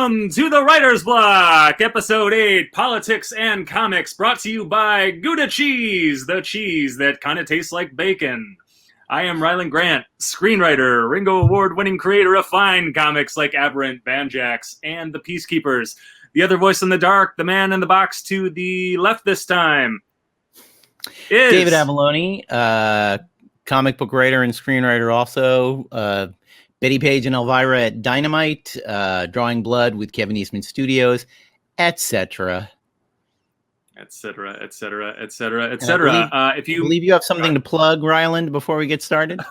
Welcome to the Writer's Block, Episode 8, Politics and Comics, brought to you by Gouda Cheese, the cheese that kind of tastes like bacon. I am Rylend Grant, screenwriter, Ringo Award-winning creator of fine comics like Aberrant, Banjax, and The Peacekeepers. The other voice in the dark, the man in the box to the left this time, is David Avallone, comic book writer and screenwriter also. Betty Page and Elvira at Dynamite, Drawing Blood with Kevin Eastman Studios, etc. etc., etc., etc., etc. I believe you have something to plug, Rylend, before we get started.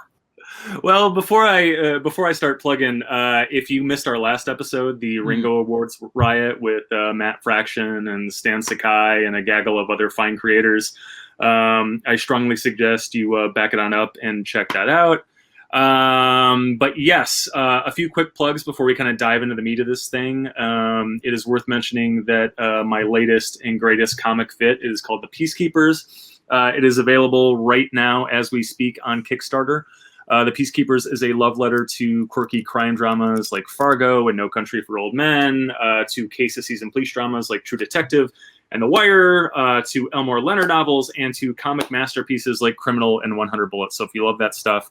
Well, before I start plugging, if you missed our last episode, the Ringo Awards riot with Matt Fraction and Stan Sakai and a gaggle of other fine creators, I strongly suggest you back it on up and check that out. But yes, a few quick plugs before we kind of dive into the meat of this thing. It is worth mentioning that my latest and greatest comic fit is called The Peacekeepers. It is available right now as we speak on Kickstarter. The Peacekeepers is a love letter to quirky crime dramas like Fargo and No Country for Old Men, to case of season police dramas like True Detective and The Wire, to Elmore Leonard novels, and to comic masterpieces like Criminal and 100 Bullets. So if you love that stuff,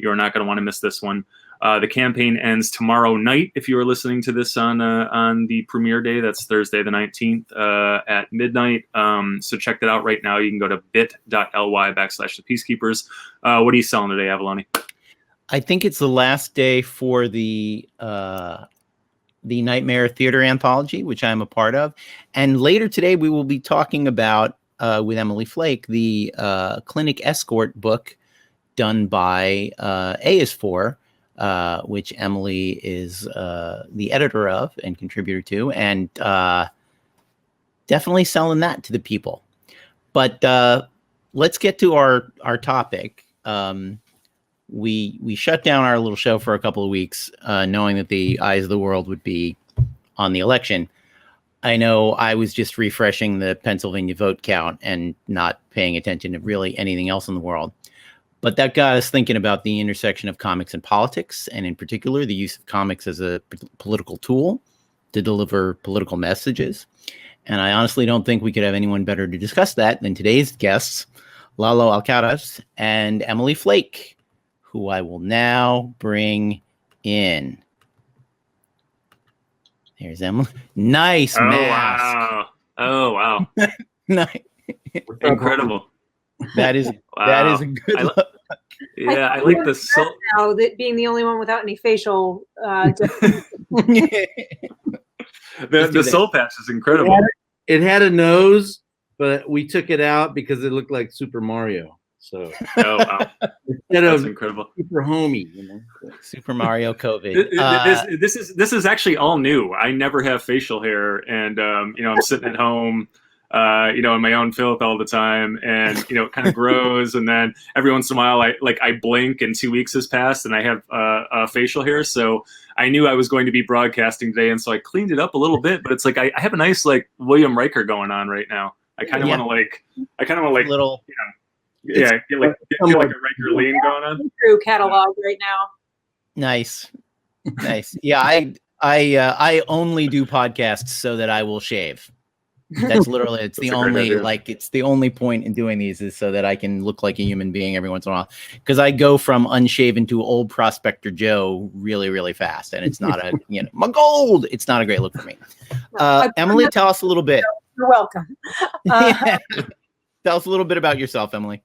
you're not going to want to miss this one. The campaign ends tomorrow night. If you are listening to this on the premiere day, that's Thursday the 19th at midnight. So check that out right now. You can go to bit.ly/The Peacekeepers. What are you selling today, Avallone? I think it's the last day for the Nightmare Theater Anthology, which I'm a part of. And later today, we will be talking about, with Emily Flake, the Clinic Escort book done by A is For, which Emily is the editor of and contributor to, and definitely selling that to the people. But let's get to our topic. We shut down our little show for a couple of weeks, knowing that the eyes of the world would be on the election. I know I was just refreshing the Pennsylvania vote count and not paying attention to really anything else in the world. But that got us thinking about the intersection of comics and politics, and in particular, the use of comics as a political tool to deliver political messages. And I honestly don't think we could have anyone better to discuss that than today's guests, Lalo Alcaraz and Emily Flake, who I will now bring in. There's Emily. Nice mask. Wow. Oh, wow. Nice. Incredible. That is a good look. Yeah, I like the soul. Now that being the only one without any facial. The soul patch is incredible. It had a nose, but we took it out because it looked like Super Mario. So, oh wow, that's incredible. Super homey, you know? Super Mario COVID. This is actually all new. I never have facial hair, and I'm sitting at home. In my own filth all the time, and it kind of grows, and then every once in a while I blink and 2 weeks has passed and I have facial hair. So I knew I was going to be broadcasting today, and so I cleaned it up a little bit, but it's like I have a nice like William Riker going on right now. I kind of want to little get like a Riker lean going on. True catalog right now. Nice. Yeah, I only do podcasts so that I will shave. That's literally it's the only point in doing these is so that I can look like a human being every once in a while, because I go from unshaven to old Prospector Joe really, really fast, and it's not my gold. It's not a great look for me. Emily, tell us a little bit. You're welcome. Tell us a little bit about yourself, Emily.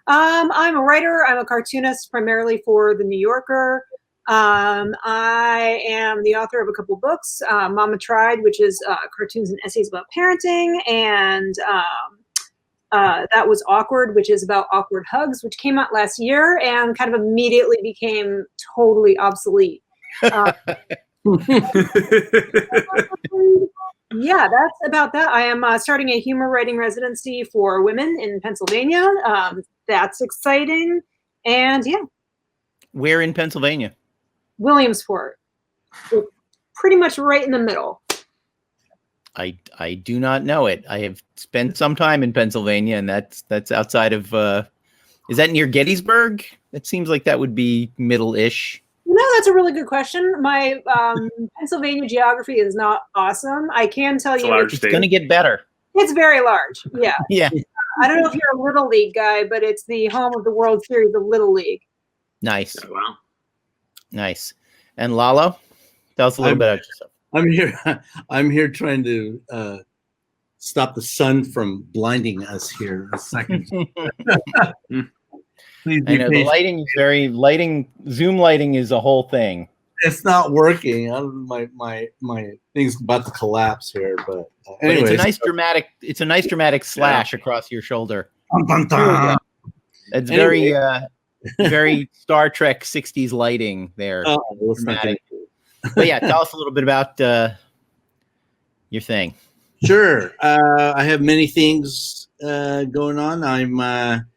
I'm a writer. I'm a cartoonist primarily for The New Yorker. I am the author of a couple books, Mama Tried, which is cartoons and essays about parenting, and That Was Awkward, which is about awkward hugs, which came out last year and kind of immediately became totally obsolete. Yeah, that's about that. I am starting a humor writing residency for women in Pennsylvania. That's exciting. And yeah. Where in Pennsylvania? Williamsport. So pretty much right in the middle. I do not know it. I have spent some time in Pennsylvania, and that's outside of is that near Gettysburg? It seems like that would be middle-ish. No, that's a really good question. My Pennsylvania geography is not awesome. I can tell It's a you large It's state. going to get better. it's very large. Yeah. Yeah. I don't know if you're a Little League guy, but it's the home of the World Series of Little League. Nice. Oh, wow. Nice. And Lalo, tell us a little bit about yourself. I'm here trying to stop the sun from blinding us here. A second. Please I know the lighting is Zoom lighting is a whole thing. It's not working. My thing's about to collapse here, but anyway, it's a nice dramatic slash across your shoulder. It's very very Star Trek 60s lighting there. Dramatic. But yeah, tell us a little bit about your thing. Sure. I have many things going on. I'm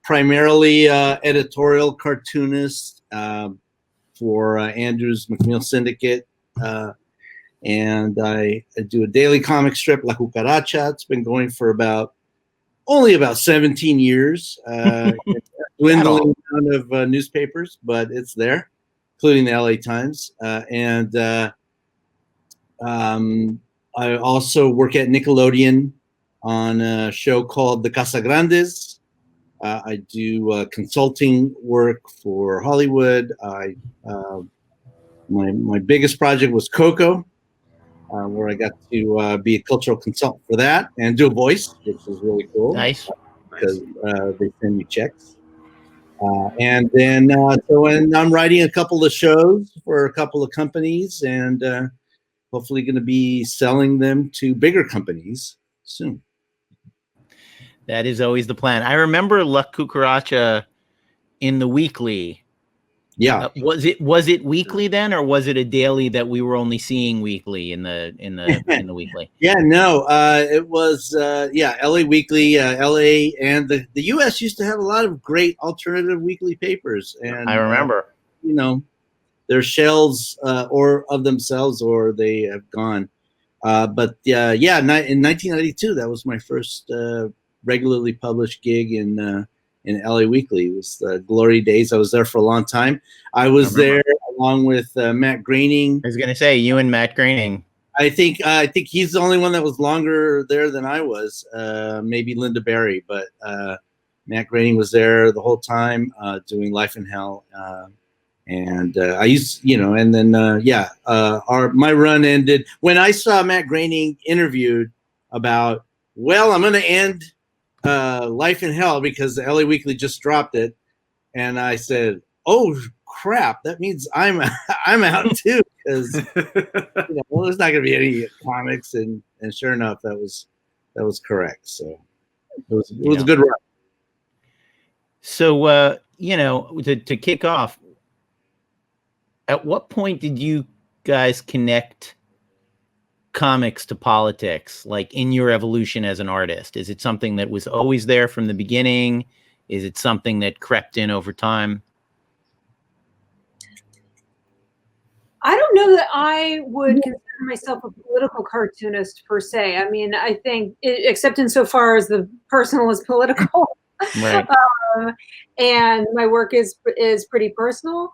primarily editorial cartoonist for Andrews McNeil Syndicate, and I do a daily comic strip, La CUCARACHA. It's been going for only about 17 years. Dwindling amount of newspapers, but it's there, including the LA Times. I also work at Nickelodeon on a show called The Casa Grandes. I do consulting work for Hollywood. My biggest project was Coco, where I got to be a cultural consultant for that and do a voice, which is really cool. Nice. Because they send me checks. And then I'm writing a couple of shows for a couple of companies, and hopefully going to be selling them to bigger companies soon. That is always the plan. I remember La CUCARACHA in the weekly. Yeah. Was it weekly then, or was it a daily that we were only seeing weekly in the weekly? Yeah, no, it was LA Weekly, LA, and the US used to have a lot of great alternative weekly papers, and I remember. Their shells or of themselves, or they have gone. But in 1992, that was my first regularly published gig in LA Weekly. It was the glory days. I was there for a long time. I was there along with Matt Groening. I was going to say you and Matt Groening. I think he's the only one that was longer there than I was. Maybe Linda Berry, but Matt Groening was there the whole time doing Life in Hell. And I used, and then my run ended when I saw Matt Groening interviewed about, well, I'm going to end Life in Hell because the LA Weekly just dropped it, and I said, "Oh crap, that means I'm out too," because there's not going to be any comics, and sure enough, that was correct. So it was a good run. So to kick off. At what point did you guys connect comics to politics, like in your evolution as an artist? Is it something that was always there from the beginning? Is it something that crept in over time? I don't know that I would consider myself a political cartoonist per se. I mean, I think, except insofar as the personal is political, right? And my work is pretty personal.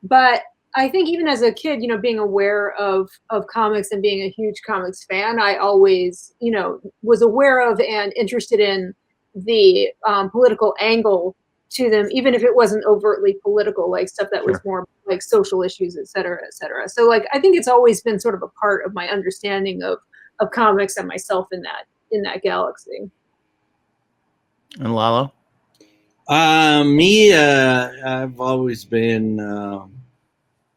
But I think even as a kid, being aware of comics and being a huge comics fan, I always, was aware of and interested in the political angle to them, even if it wasn't overtly political, like stuff that was more like social issues, et cetera, et cetera. So I think it's always been sort of a part of my understanding of comics and myself in that galaxy. And Lalo? I've always been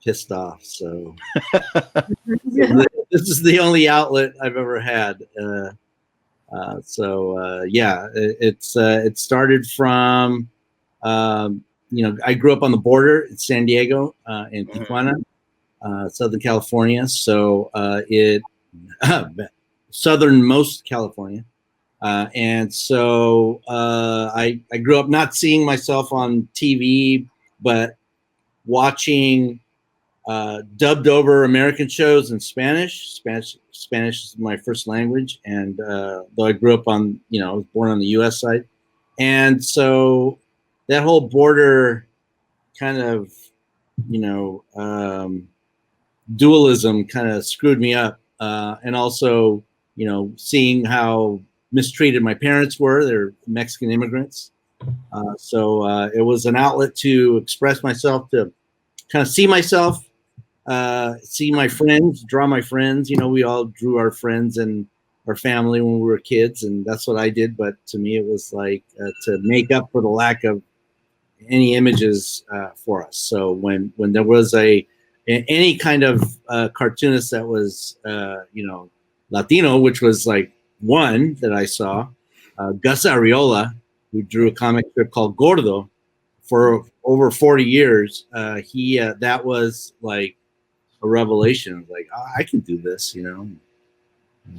pissed off. So this is the only outlet I've ever had. It started from, I grew up on the border in San Diego, in Tijuana, Southern California. So southernmost California. And so I grew up not seeing myself on TV, but watching dubbed over American shows in Spanish. Spanish is my first language, and though I grew up I was born on the U.S. side, and so that whole border kind of you know, dualism kind of screwed me up. And also, you know, seeing how mistreated my parents were. They're Mexican immigrants. So it was an outlet to express myself, to kind of see myself, see my friends, draw my friends. You know, we all drew our friends and our family when we were kids, and that's what I did. But to me, it was like to make up for the lack of any images for us. So when there was any kind of cartoonist that was you know, Latino, which was like one that I saw, Gus Arriola, who drew a comic strip called Gordo for over 40 years. He that was like a revelation. Like, oh, I can do this, you know. And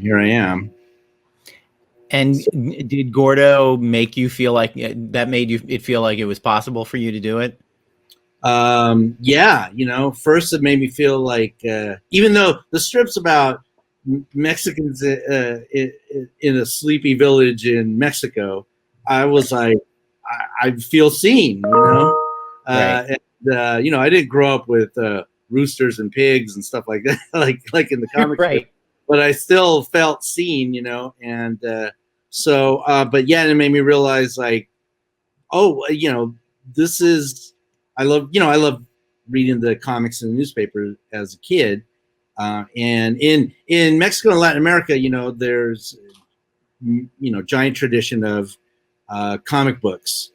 here I am. And did Gordo make you feel like that made you it feel like it was possible for you to do it? Yeah, you know, first it made me feel like even though the strip's about Mexicans in a sleepy village in Mexico, I was like, I feel seen, you know. Right. And, you know, I didn't grow up with roosters and pigs and stuff like that, like in the comic Right. strip, but I still felt seen, you know. And so, but yeah, it made me realize, like, oh, you know, this is, I love reading the comics in the newspaper as a kid. And in Mexico and Latin America, you know, there's, you know, giant tradition of comic books,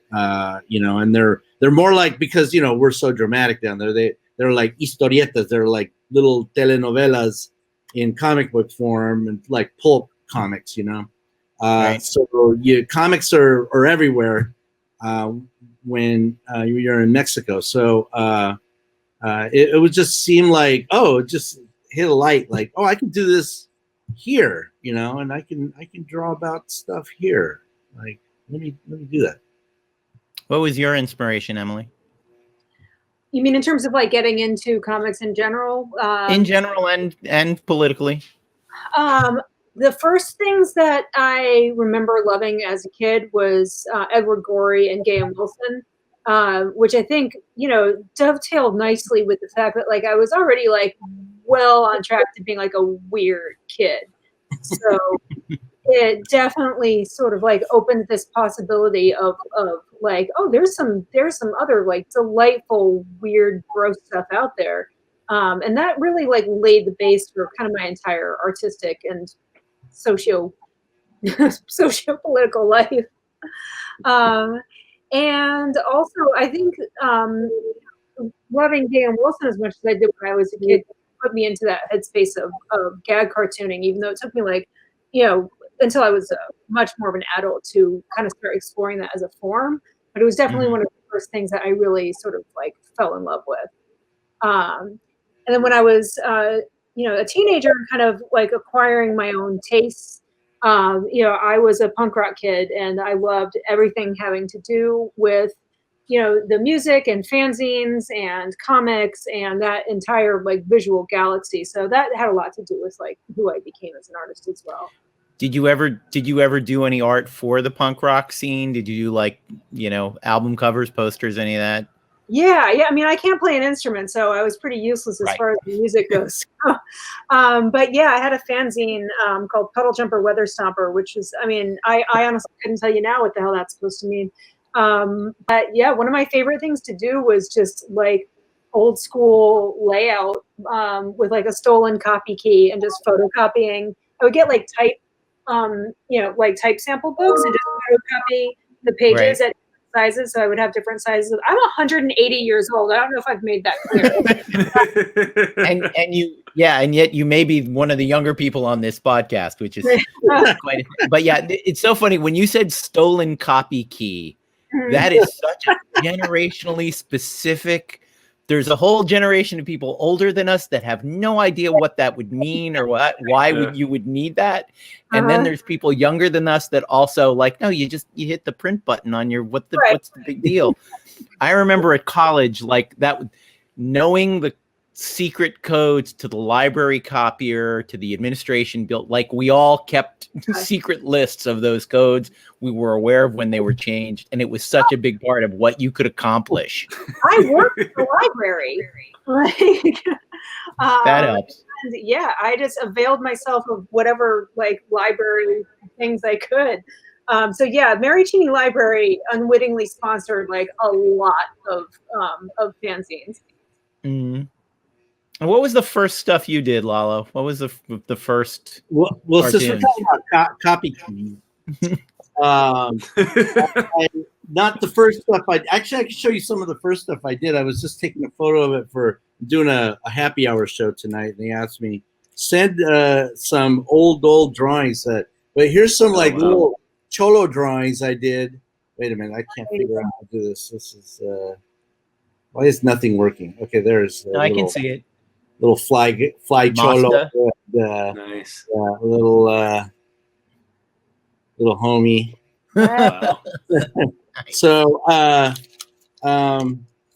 you know, and they're more like, because, you know, we're so dramatic down there, they're like historietas, they're like little telenovelas in comic book form, and like pulp comics, you know. Right. So comics are everywhere when you're in Mexico. So it would just seem like, oh, it just hit a light, like, oh, I can do this here, you know, and I can draw about stuff here. Like, let me do that. What was your inspiration, Emily? You mean in terms of like getting into comics in general? In general and politically. The first things that I remember loving as a kid was Edward Gorey and Gayam Wilson, which I think, you know, dovetailed nicely with the fact that, like, I was already like well on track to being like a weird kid. So it definitely sort of like opened this possibility of like, oh, there's some other like delightful, weird, gross stuff out there. And that really like laid the base for kind of my entire artistic and socio-political life. And also, I think loving Gayam Wilson as much as I did when I was a kid put me into that headspace of gag cartooning, even though it took me like, you know, until I was much more of an adult to kind of start exploring that as a form. But it was definitely one of the first things that I really sort of like fell in love with. And then when I was, you know, a teenager, kind of like acquiring my own tastes, you know, I was a punk rock kid, and I loved everything having to do with, you know, the music and fanzines and comics and that entire like visual galaxy. So that had a lot to do with like who I became as an artist as well. Did you ever do any art for the punk rock scene? Did you do like, you know, album covers, posters, any of that? Yeah. I mean, I can't play an instrument, so I was pretty useless as far as the music goes. But yeah, I had a fanzine called Puddle Jumper Weather Stomper, which is, I mean, I honestly couldn't tell you now what the hell that's supposed to mean. But yeah, one of my favorite things to do was just like old school layout with like a stolen copy key and just photocopying. I would get like type, you know, like type sample books and just photocopy the pages at sizes, so I would have different sizes. I'm 180 years old. I don't know if I've made that clear. and yet you may be one of the younger people on this podcast, which is quite. But yeah, it's so funny when you said stolen copy key. That is such a generationally specific. There's a whole generation of people older than us that have no idea what that would mean or why you would need that. And then there's people younger than us that also like, no, you hit the print button on your, what's the big deal? I remember at college, like that, knowing secret codes to the library copier, to the administration built. Like we all kept secret lists of those codes. We were aware of when they were changed, and it was such a big part of what you could accomplish. I worked at the library. Like, That helps. yeah, I just availed myself of whatever like library things I could. So yeah, Mary Cheney Library unwittingly sponsored like a lot of fanzines. Mm. And what was the first stuff you did, Lalo? What was the first? Well, since we're talking about copy keys, not the first stuff I can show you some of the first stuff I did. I was just taking a photo of it for doing a happy hour show tonight, and they asked me send some old drawings. But here's some little cholo drawings I did. Wait a minute, I can't figure out how to do this. This is why is nothing working? Okay, there's. I can see it. Little fly cholo. Nice. Little homie. Wow. So,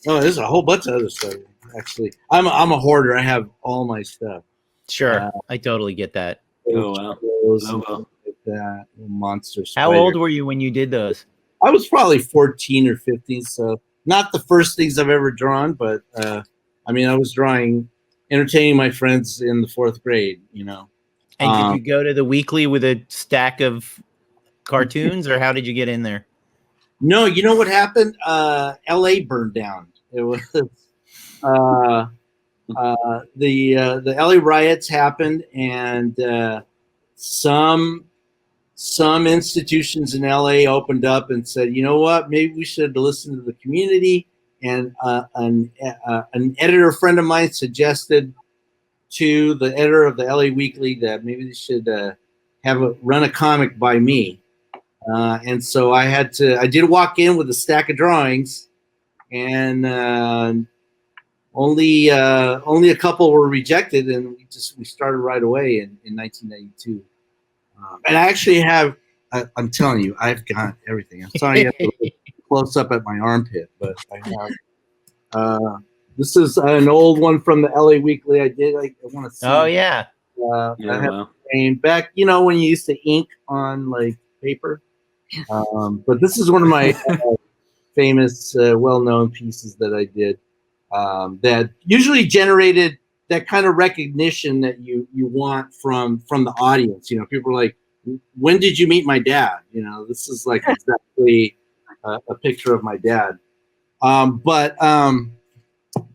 there's a whole bunch of other stuff. Actually, I'm a hoarder. I have all my stuff. Sure, I totally get that. Oh wow. Like that monster. How old were you when you did those? I was probably 14 or 15. So not the first things I've ever drawn, but I was drawing, entertaining my friends in the 4th grade. And did you go to the weekly with a stack of cartoons, or how did you get in there? No, you know what happened? L.A. burned down. It was the L.A. riots happened, and some institutions in L.A. opened up and said, you know what? Maybe we should listen to the community. And an editor friend of mine suggested to the editor of the LA Weekly that maybe they should run a comic by me. And so I did walk in with a stack of drawings, and only a couple were rejected, and we started right away in 1992. And I actually have, I'm telling you, I've got everything. I'm sorry, you have to look close up at my armpit, but I have. This is an old one from the LA Weekly. I want to see. Oh yeah. I have back, when you used to ink on like paper. But this is one of my famous, well-known pieces that I did that usually generated that kind of recognition that you want from the audience. People are like, when did you meet my dad? This is like exactly a picture of my dad.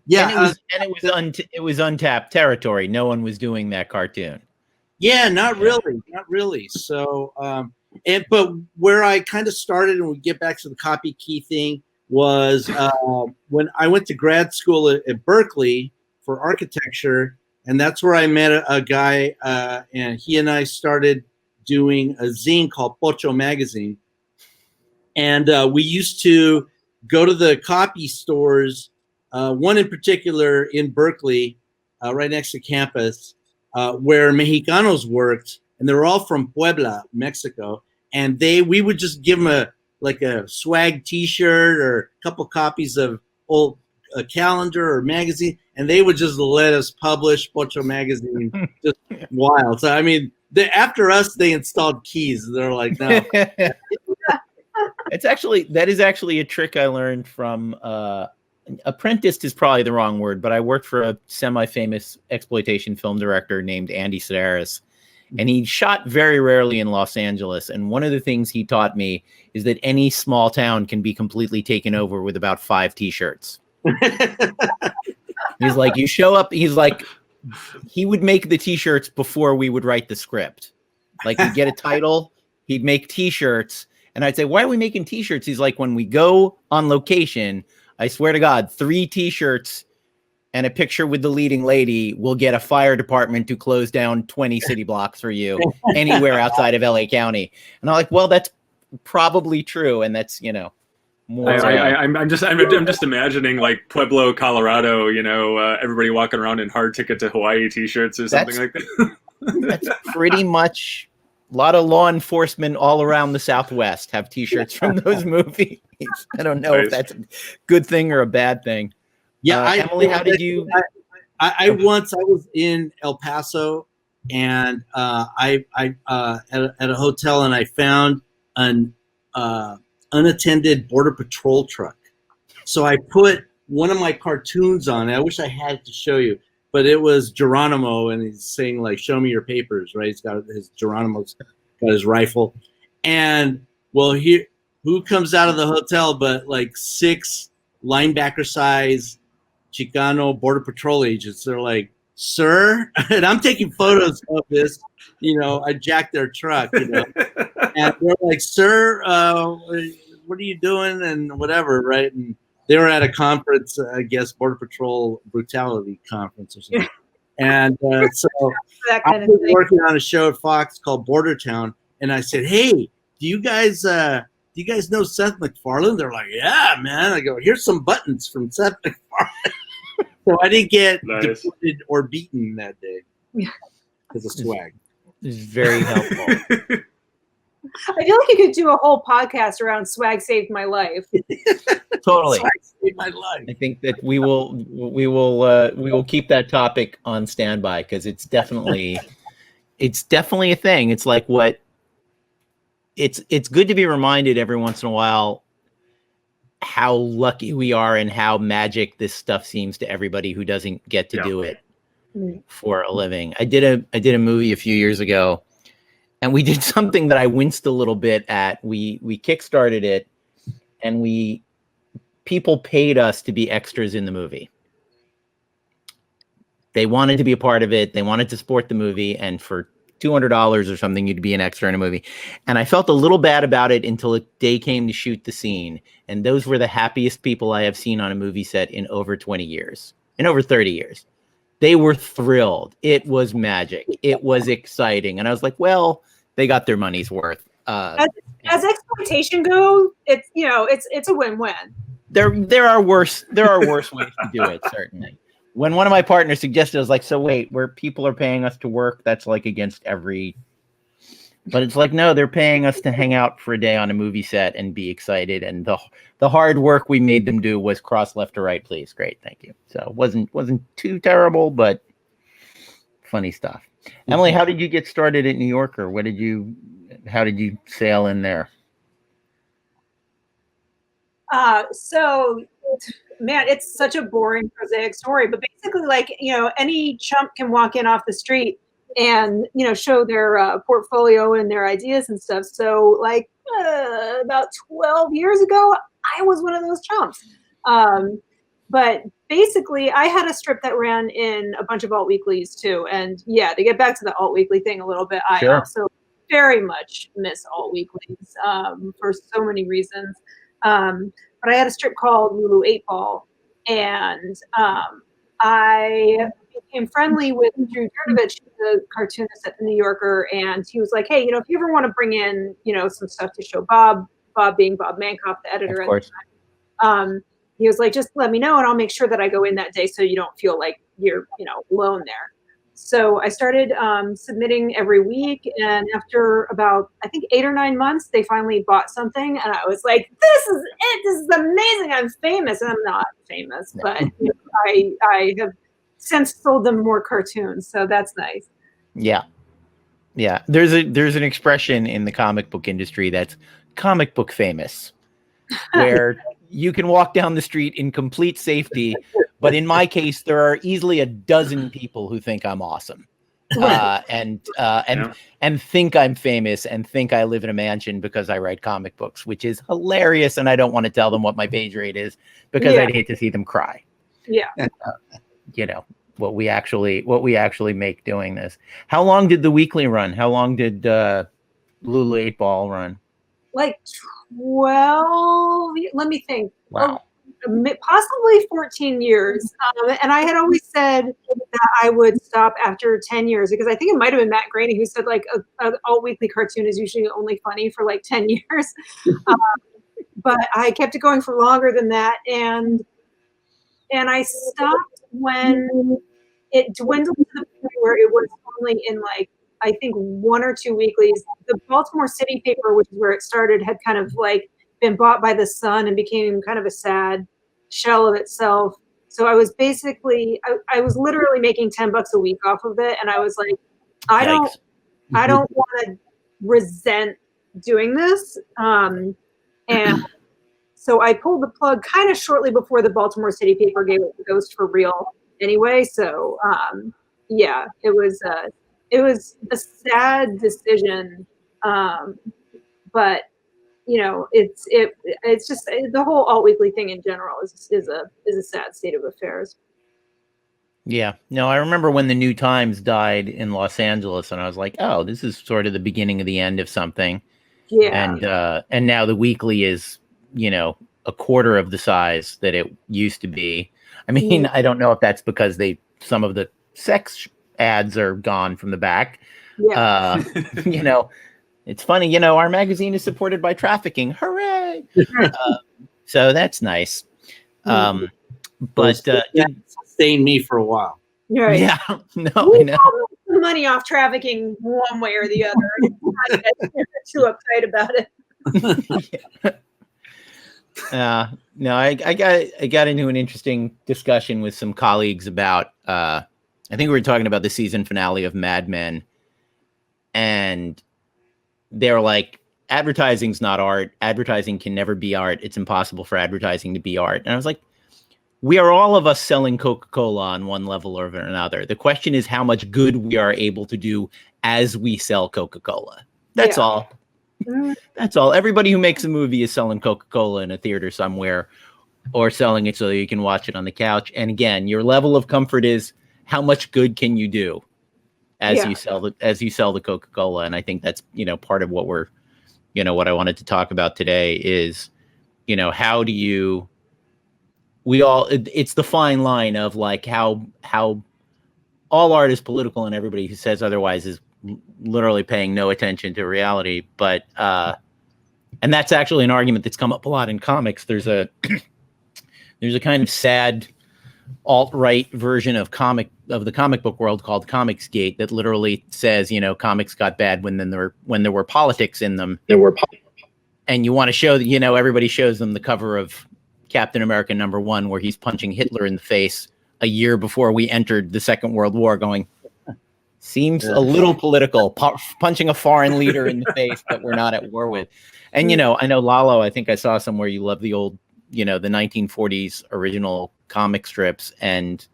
Yeah, and it was untapped territory. No one was doing that cartoon. Yeah, not really. So, but where I kind of started, and we get back to the copy key thing, was when I went to grad school at Berkeley for architecture, and that's where I met a guy, and he and I started doing a zine called Pocho Magazine, and we used to go to the copy stores. One in particular in Berkeley, right next to campus, where Mexicanos worked, and they were all from Puebla, Mexico. And we would just give them a swag T-shirt or a couple copies of a calendar or magazine, and they would just let us publish Pocho Magazine. Just wild. So after us, they installed keys. They're like, no. That is actually a trick I learned from. Apprenticed is probably the wrong word, but I worked for a semi-famous exploitation film director named Andy Sedaris, and he shot very rarely in Los Angeles. And one of the things he taught me is that any small town can be completely taken over with about 5 T-shirts. He's like, you show up. He's like, he would make the T-shirts before we would write the script. Like, we'd get a title, he'd make T-shirts, and I'd say, why are we making T-shirts? He's like, when we go on location, I swear to God, 3 T-shirts and a picture with the leading lady will get a fire department to close down 20 city blocks for you anywhere outside of LA County. And I'm like, well, that's probably true. And that's, more. I'm just imagining like Pueblo, Colorado, everybody walking around in hard ticket to Hawaii T-shirts or something like that. That's pretty much a lot of law enforcement all around the Southwest have T-shirts from those movies. I don't know if that's a good thing or a bad thing. Yeah, Emily, how did you? I once I was in El Paso, and I at a hotel, and I found an unattended Border Patrol truck. So I put one of my cartoons on it. I wish I had it to show you, but it was Geronimo, and he's saying like, "Show me your papers," right? He's got his Geronimo's got his rifle, and well, here who comes out of the hotel but like 6 linebacker size Chicano Border Patrol agents. They're like, "Sir," and I'm taking photos of this. I jacked their truck, and they're like, "Sir, what are you doing?" and whatever, right? And they were at a conference, I guess, Border Patrol brutality conference or something. And so I was working on a show at Fox called Border Town, and I said, "Hey, do you guys know Seth MacFarlane?" They're like, "Yeah, man." I go, "Here's some buttons from Seth MacFarlane." So I didn't get deported or beaten that day because of swag. This is very helpful. I feel like you could do a whole podcast around swag saved my life. Totally. Swag saved my life. I think that we will keep that topic on standby because it's definitely a thing. It's like it's good to be reminded every once in a while how lucky we are and how magic this stuff seems to everybody who doesn't get to do it for a living. I did a movie a few years ago, and we did something that I winced a little bit at. We kickstarted it, and people paid us to be extras in the movie. They wanted to be a part of it. They wanted to support the movie, and for $200 or something, you'd be an extra in a movie. And I felt a little bad about it until a day came to shoot the scene. And those were the happiest people I have seen on a movie set in over 20 years, in over 30 years. They were thrilled. It was magic. It was exciting. And I was like, well, they got their money's worth. As exploitation goes, it's a win-win. There are worse ways to do it, certainly. When one of my partners suggested, I was like, so wait, where people are paying us to work, that's like against every... But it's like, no, they're paying us to hang out for a day on a movie set and be excited. And the hard work we made them do was cross left to right, please. Great, thank you. So it wasn't too terrible, but funny stuff. Emily, how did you get started at New Yorker? How did you sail in there? So, man, it's such a boring, prosaic story. But basically, like, any chump can walk in off the street and, show their portfolio and their ideas and stuff. So, like, about 12 years ago, I was one of those chumps. But basically, I had a strip that ran in a bunch of alt weeklies, too. And, yeah, to get back to the alt weekly thing a little bit, I also very much miss alt weeklies for so many reasons. But I had a strip called Lulu 8 Ball, and I became friendly with Drew Jurnovich, the cartoonist at the New Yorker, and he was like, "Hey, if you ever want to bring in, some stuff to show Bob being Bob Mankoff, the editor, of course. He was like, just let me know, and I'll make sure that I go in that day so you don't feel like you're, alone there." So I started submitting every week, and after about, I think, 8 or 9 months, they finally bought something, and I was like, "This is it! This is amazing! I'm famous," and I'm not famous, but I have since sold them more cartoons, so that's nice. Yeah. There's an expression in the comic book industry that's comic book famous, where you can walk down the street in complete safety. But in my case, there are easily a dozen people who think I'm awesome, and think I'm famous and think I live in a mansion because I write comic books, which is hilarious. And I don't want to tell them what my page rate is because I'd hate to see them cry. Yeah, what we actually make doing this. How long did the weekly run? How long did Lulu 8 Ball run? Like 12. Let me think. Wow. Possibly 14 years. And I had always said that I would stop after 10 years because I think it might have been Matt Groening who said like an all-weekly cartoon is usually only funny for like 10 years. But I kept it going for longer than that. And I stopped when it dwindled to the point where it was only in like, I think 1 or 2 weeklies. The Baltimore City paper, which is where it started, had kind of like been bought by the Sun and became kind of a sad shell of itself. So I was basically, I was literally making $10 a week off of it. And I was like, I don't want to resent doing this. And so I pulled the plug kind of shortly before the Baltimore City paper gave it the ghost for real anyway. So yeah, it was a sad decision. But you know, it's just the whole alt weekly thing in general is a sad state of affairs. Yeah. No, I remember when the New Times died in Los Angeles, and I was like, oh, this is sort of the beginning of the end of something. Yeah. And now the weekly is, you know, a quarter of the size that it used to be. I mean, I don't know if that's because some of the sex ads are gone from the back. Yeah. You know, it's funny, you know, our magazine is supported by trafficking. Hooray! So that's nice. But that sustained me for a while. Right. Yeah, no, I know. Money off trafficking one way or the other. I'm not too uptight about it. No, I got into an interesting discussion with some colleagues about I think we were talking about the season finale of Mad Men, and they're like, advertising's not art. Advertising can never be art. It's impossible for advertising to be art. And I was like, we are all of us selling Coca-Cola on one level or another. The question is how much good we are able to do as we sell Coca-Cola. That's all. That's all. Everybody who makes a movie is selling Coca-Cola in a theater somewhere, or selling it so you can watch it on the couch. And again, your level of comfort is how much good can you do as you sell the Coca-Cola. And I think that's, you know, part of what what I wanted to talk about today is, you know, how do you, it's the fine line of like how all art is political, and everybody who says otherwise is literally paying no attention to reality. But and that's actually an argument that's come up a lot in comics. There's a kind of sad alt-right version of the comic book world called Comicsgate that literally says, you know, comics got bad when there were politics in them. And you want to show that, you know, everybody shows them the cover of Captain America #1 where he's punching Hitler in the face a year before we entered the Second World War, going, seems a little political, punching a foreign leader in the face that we're not at war with. And, you know, I know Lalo, I think I saw somewhere you love the old, you know, the 1940s original comic strips, and,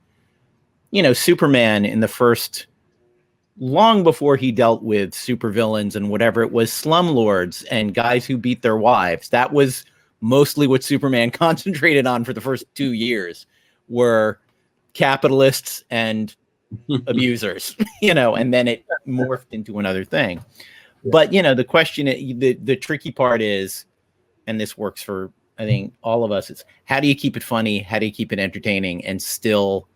you know, Superman in the first, long before he dealt with supervillains and whatever it was, slumlords and guys who beat their wives. That was mostly what Superman concentrated on for the first 2 years, were capitalists and abusers, you know, and then it morphed into another thing. But, you know, the question, the tricky part is, and this works for, I think, all of us, it's how do you keep it funny? How do you keep it entertaining and still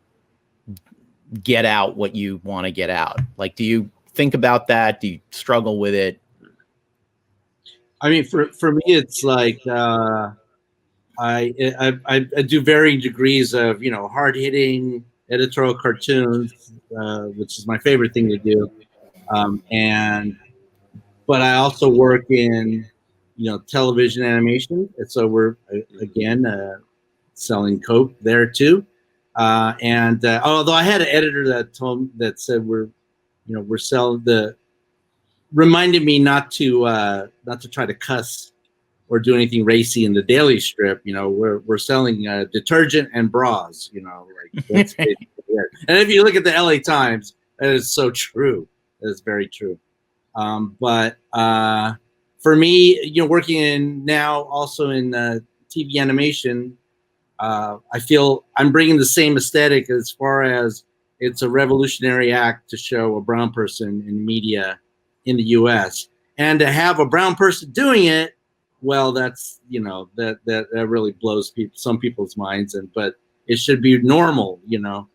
get out what you want to get out? Like, do you think about that? Do you struggle with it? I mean, for me, it's like I do varying degrees of, you know, hard hitting editorial cartoons, which is my favorite thing to do, but I also work in, you know, television animation, and so we're again selling Coke there too. And although I had an editor that said we're selling reminded me not to try to cuss or do anything racy in the daily strip. You know, we're selling detergent and bras. You know, like that's basically it. And if you look at the LA Times, that is so true. That is very true. But for me, you know, working now also in TV animation, I feel I'm bringing the same aesthetic as far as it's a revolutionary act to show a brown person in media in the U.S. and to have a brown person doing it. Well, that's, you know, that really blows some people's minds, but it should be normal, you know.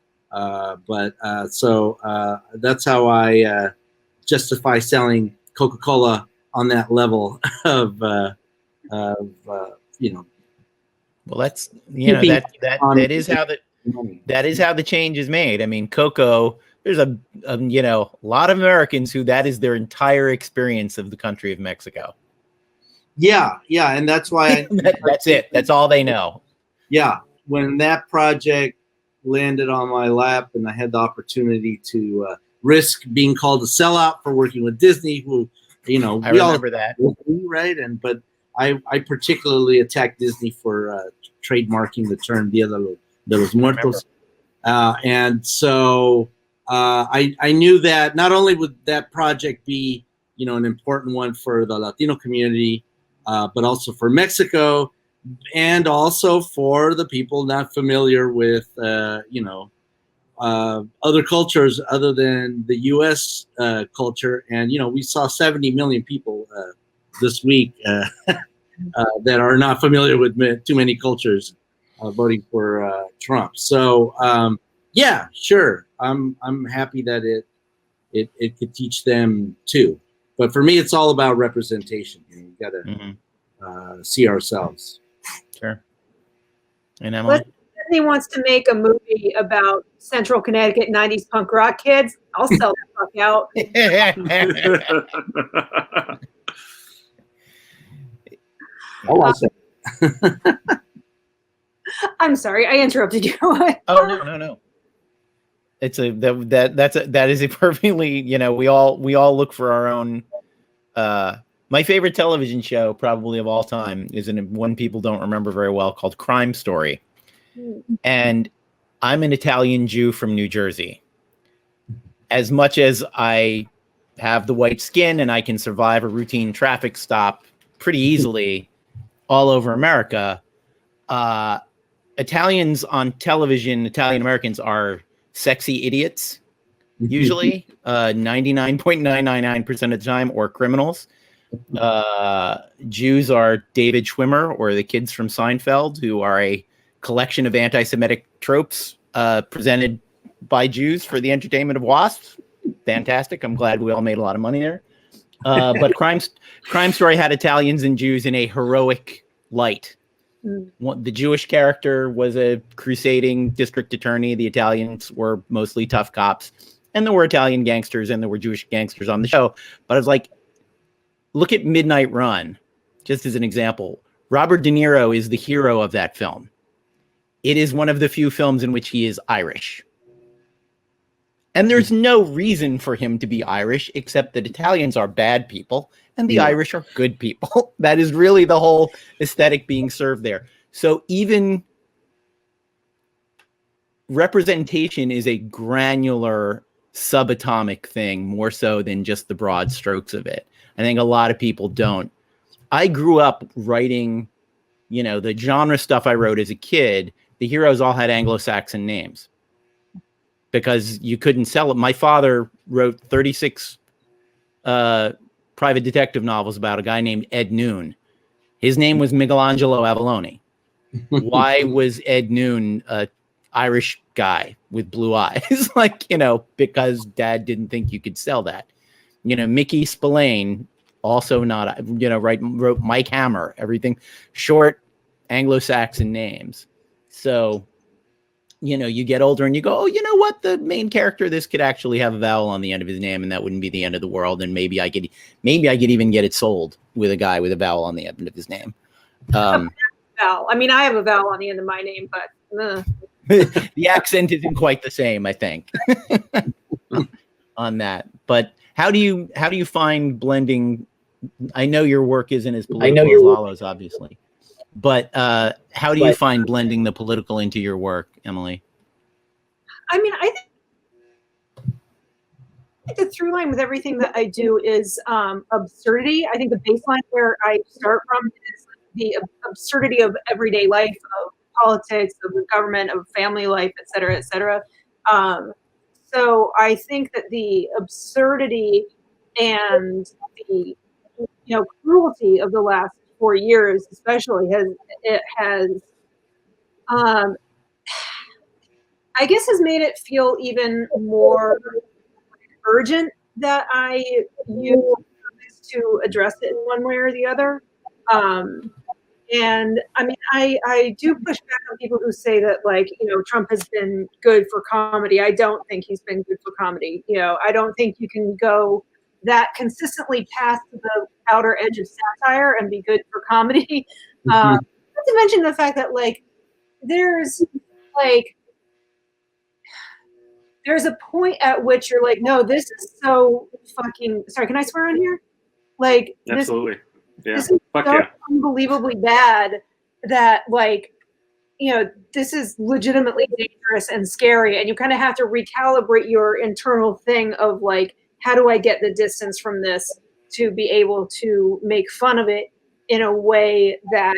So that's how I justify selling Coca-Cola on that level of you know. Well, that's, you know, that is how the change is made. I mean, Coco, there's a you know, a lot of Americans who that is their entire experience of the country of Mexico. Yeah, and that's why that's it. That's all they know. Yeah, when that project landed on my lap, and I had the opportunity to risk being called a sellout for working with Disney, who, you know, I remember that. Right? But I particularly attacked Disney for trademarking the term Dia de los Muertos. And so I knew that not only would that project be, you know, an important one for the Latino community, but also for Mexico, and also for the people not familiar with, you know, other cultures other than the U.S. Culture. And, you know, we saw 70 million people this week that are not familiar with too many cultures voting for Trump. So, yeah, sure. I'm happy that it could teach them too. But for me, it's all about representation. You know, we got to see ourselves. Sure. And Emily? Disney wants to make a movie about Central Connecticut 90s punk rock kids. I'll sell the fuck out. I'm sorry, I interrupted you. Oh no. It's that is a perfectly, you know, we all look for our own. My favorite television show, probably of all time, is one people don't remember very well, called Crime Story. And I'm an Italian Jew from New Jersey. As much as I have the white skin and I can survive a routine traffic stop pretty easily all over America, Italians on television, Italian Americans, are sexy idiots, usually 99.999% of the time, or criminals. Jews are David Schwimmer or the kids from Seinfeld, who are a collection of anti-Semitic tropes presented by Jews for the entertainment of WASPs. Fantastic. I'm glad we all made a lot of money there. But Crime Story had Italians and Jews in a heroic light. The Jewish character was a crusading district attorney. The Italians were mostly tough cops. And there were Italian gangsters and there were Jewish gangsters on the show. But I was like, look at Midnight Run, just as an example. Robert De Niro is the hero of that film. It is one of the few films in which he is Irish. And there's no reason for him to be Irish, except that Italians are bad people and the Irish are good people. That is really the whole aesthetic being served there. So even representation is a granular subatomic thing, more so than just the broad strokes of it. I think a lot of people don't. I grew up writing, you know, the genre stuff I wrote as a kid. The heroes all had Anglo-Saxon names because you couldn't sell it. My father wrote 36 private detective novels about a guy named Ed Noon. His name was Michelangelo Avallone. Why was Ed Noon a Irish guy with blue eyes? Like, you know, because dad didn't think you could sell that. You know, Mickey Spillane, also not, you know, wrote Mike Hammer, everything short Anglo-Saxon names. So, you know, you get older and you go, oh, you know what? The main character of this could actually have a vowel on the end of his name, and that wouldn't be the end of the world. And maybe I could even get it sold with a guy with a vowel on the end of his name. Vowel. I mean, I have a vowel on the end of my name, but the accent isn't quite the same, I think, on that. But how do you find blending? I know your work isn't as political as Lalo's, obviously. But how do you find blending the political into your work, Emily? I mean, I think the through line with everything that I do is absurdity. I think the baseline where I start from is the absurdity of everyday life, of politics, of the government, of family life, et cetera, et cetera. So I think that the absurdity and the cruelty of the last 4 years, especially, has made it feel even more urgent that I use to address it in one way or the other. And I mean, I do push back on people who say that, like, Trump has been good for comedy. I don't think he's been good for comedy. I don't think you can go that consistently past the outer edge of satire and be good for comedy. Not to mention the fact that, like, there's, like, there's a point at which you're like, no, this is so fucking. Sorry, can I swear on here? Like, Absolutely. this is so unbelievably bad that, like, you know, this is legitimately dangerous and scary, and you kind of have to recalibrate your internal thing of like, how do I get the distance from this to be able to make fun of it in a way that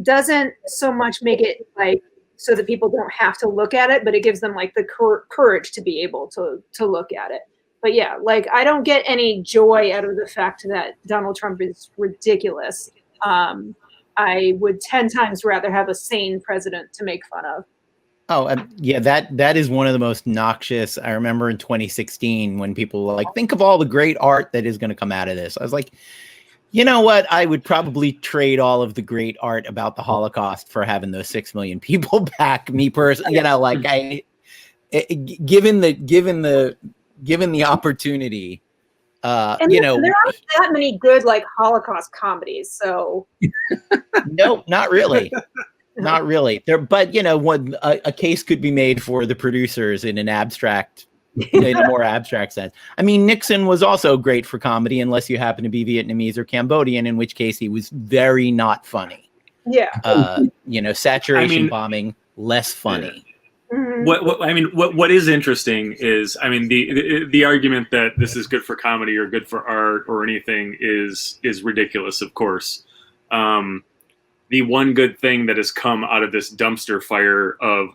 doesn't so much make it like so that people don't have to look at it, but it gives them like the courage to be able to look at it. But yeah, like, I don't get any joy out of the fact that Donald Trump is ridiculous. I would 10 times rather have a sane president to make fun of. Oh, yeah, that is one of the most noxious. I remember in 2016 when people were like, think of all the great art that is going to come out of this. I was like, you know what? I would probably trade all of the great art about the Holocaust for having those 6 million people back. Me personally, you know, like given the opportunity, and you know, there aren't that many good like Holocaust comedies. So no, not really. Not really. There, but you know, a case could be made for the producers in an abstract, in a more abstract sense. I mean, Nixon was also great for comedy, unless you happen to be Vietnamese or Cambodian, in which case he was very not funny. Yeah. You know, saturation bombing, less funny. Yeah. What is interesting is, I mean, the argument that this is good for comedy or good for art or anything is ridiculous, of course. The one good thing that has come out of this dumpster fire of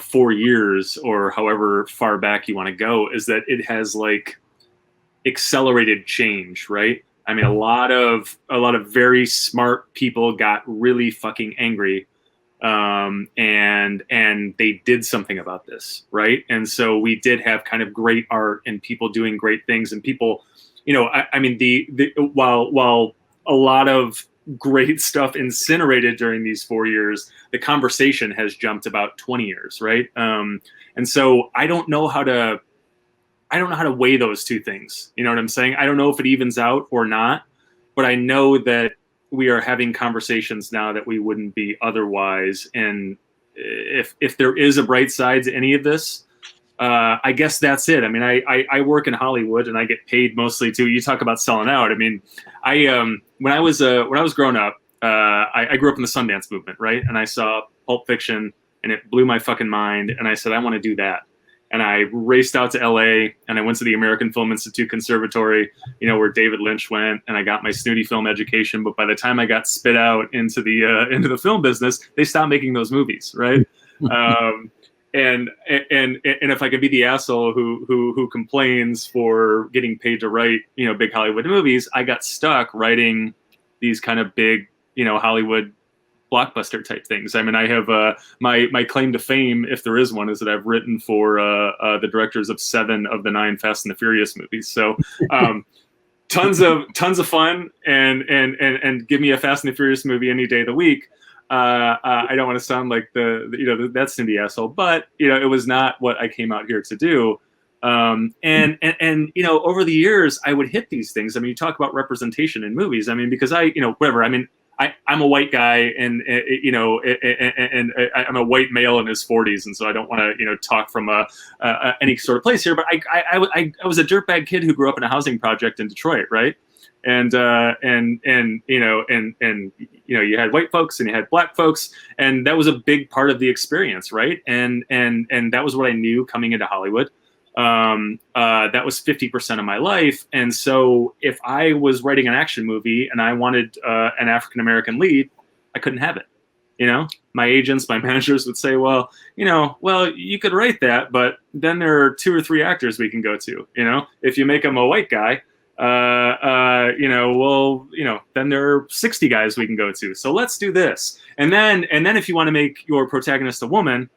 4 years or however far back you want to go is that it has like accelerated change, right? I mean, a lot of very smart people got really fucking angry, and they did something about this, right? And so we did have kind of great art and people doing great things, and people, you know, I mean, while a lot of great stuff incinerated during these 4 years, the conversation has jumped about 20 years, right? And so I don't know how to weigh those two things. You know what I'm saying? I don't know if it evens out or not, but I know that we are having conversations now that we wouldn't be otherwise. And if there is a bright side to any of this, I guess that's it. I mean, I work in Hollywood and I get paid mostly to, you talk about selling out. I mean, when I was growing up, I grew up in the Sundance movement, right? And I saw Pulp Fiction and it blew my fucking mind. And I said, I want to do that. And I raced out to LA and I went to the American Film Institute Conservatory, you know, where David Lynch went, and I got my snooty film education. But by the time I got spit out into the film business, they stopped making those movies, right? And if I could be the asshole who complains for getting paid to write, you know, big Hollywood movies, I got stuck writing these kind of big, you know, Hollywood blockbuster type things. I mean, I have my claim to fame, if there is one, is that I've written for the directors of 7 of the 9 Fast and the Furious movies. So tons of fun, and give me a Fast and the Furious movie any day of the week. I don't want to sound like that snooty asshole, but you know, it was not what I came out here to do. And you know, over the years, I would hit these things. I mean, you talk about representation in movies. I mean, because whatever. I mean, I'm a white guy, and you know, and I'm a white male in his 40s, and so I don't want to, you know, talk from any sort of place here. But I was a dirtbag kid who grew up in a housing project in Detroit, right? And you know, and you know, you had white folks and you had black folks, and that was a big part of the experience, right? And that was what I knew coming into Hollywood. That was 50% of my life. And so if I was writing an action movie and I wanted an African-American lead, I couldn't have it. You know, my agents, my managers would say, well, you could write that, but then there are 2 or 3 actors we can go to. You know, if you make him a white guy, then there are 60 guys we can go to. So let's do this. And then if you want to make your protagonist a woman,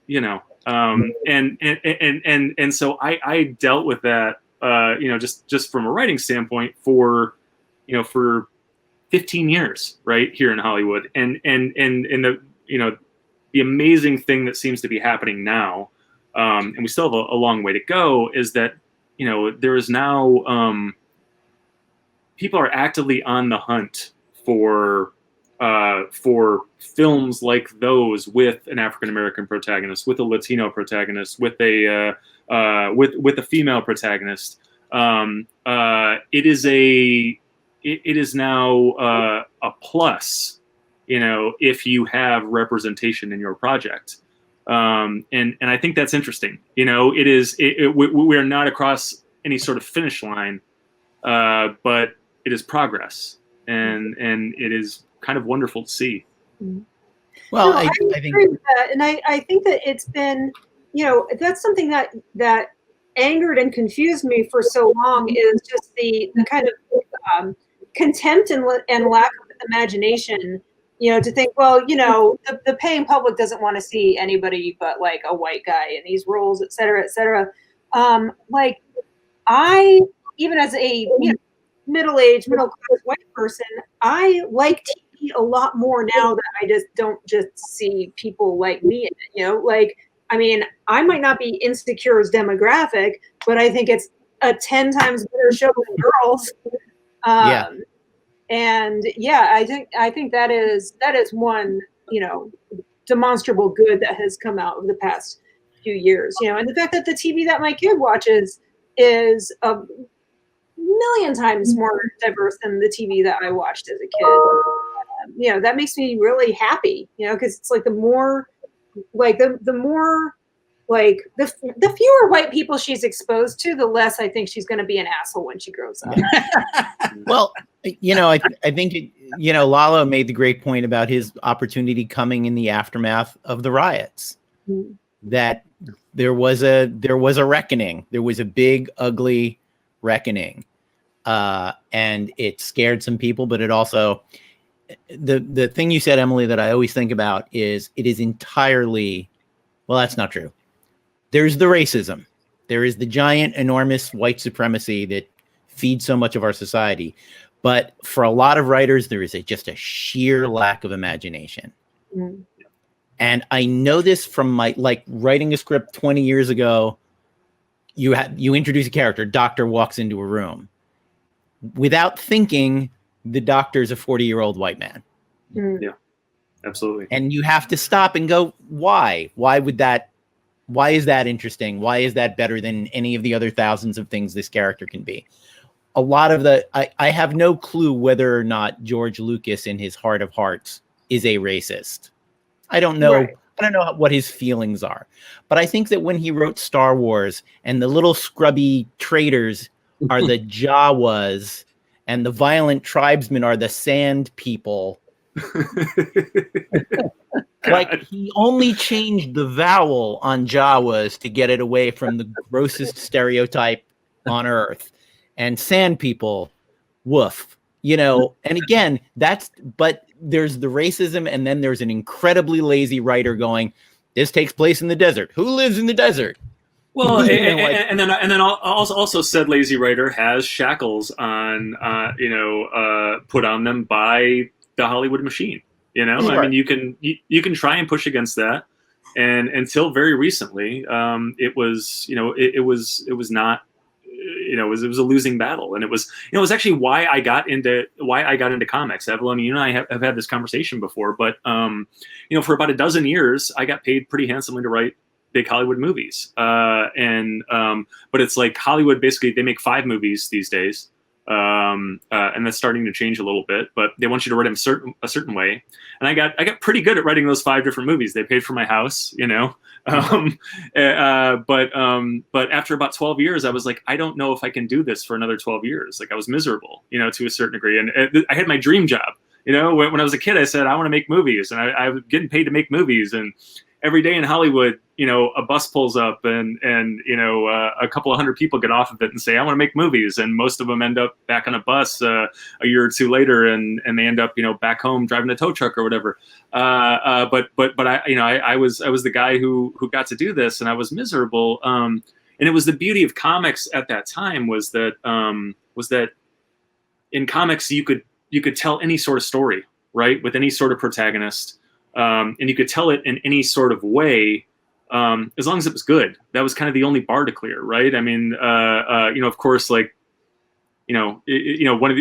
you know, and so I dealt with that, you know, just from a writing standpoint for 15 years, right here in Hollywood. And the, you know, the amazing thing that seems to be happening now, and we still have a long way to go, is that, you know, there is now, people are actively on the hunt for for films like those with an African American protagonist, with a Latino protagonist, with a female protagonist. It is now a plus, if you have representation in your project. And I think that's interesting. We are not across any sort of finish line, but it is progress, and it is kind of wonderful to see. Well, No, I agree think, with that. And I think that it's been, that's something that angered and confused me for so long, is just the kind of contempt and lack of imagination, to think, well, the paying public doesn't want to see anybody but like a white guy in these roles, et cetera, et cetera. Like I, even as a middle-aged, middle-class white person, I like TV a lot more now that I don't just see people like me in it, like, I mean, I might not be Insecure's demographic, but I think it's a 10 times better show than Girls. Yeah. And yeah, I think that is one, demonstrable good that has come out of the past few years, and the fact that the TV that my kid watches is a million times more diverse than the TV that I watched as a kid. That makes me really happy, because it's like the more the fewer white people she's exposed to, the less I think she's going to be an asshole when she grows up. well, I think Lalo made the great point about his opportunity coming in the aftermath of the riots. Mm-hmm. That there was a reckoning. There was a big, ugly reckoning, and it scared some people. But it also, the thing you said, Emily, that I always think about is it is entirely, well, that's not true. There's the racism. There is the giant, enormous white supremacy that feeds so much of our society. But for a lot of writers, there is just a sheer lack of imagination. Mm. And I know this from my, writing a script 20 years ago. You introduce a character, doctor walks into a room. Without thinking, the doctor's a 40-year-old white man. Mm. Yeah, absolutely. And you have to stop and go, why? Why is that interesting? Why is that better than any of the other thousands of things this character can be? A lot of I have no clue whether or not George Lucas in his heart of hearts is a racist. I don't know. Right. I don't know what his feelings are, but I think that when he wrote Star Wars and the little scrubby traitors are the Jawas and the violent tribesmen are the sand people, he only changed the vowel on Jawas to get it away from the grossest stereotype on earth. And sand people, woof, and again, but there's the racism, and then there's an incredibly lazy writer going, this takes place in the desert. Who lives in the desert? Well, and then also said lazy writer has shackles on, put on them by the Hollywood machine. Sure. I mean, you can try and push against that, and until very recently, it was not. It was a losing battle, and it was actually why I got into comics. Avallone, you and I have had this conversation before, but for about a dozen years, I got paid pretty handsomely to write big Hollywood movies, but it's like Hollywood basically they make 5 movies these days, and that's starting to change a little bit. But they want you to write them a certain way, and I got pretty good at writing those 5 different movies. They paid for my house, but after about 12 years, I was like, I don't know if I can do this for another 12 years. Like I was miserable, to a certain degree. And I had my dream job, when I was a kid, I said, I want to make movies, and I was getting paid to make movies. And every day in Hollywood, a bus pulls up and a couple of hundred people get off of it and say, I want to make movies. And most of them end up back on a bus a year or 2 later, and they end up, back home driving a tow truck or whatever. But I was the guy who got to do this, and I was miserable. And it was the beauty of comics at that time was that in comics you could tell any sort of story, right, with any sort of protagonist. And you could tell it in any sort of way, as long as it was good. That was kind of the only bar to clear, right? I mean, of course, one of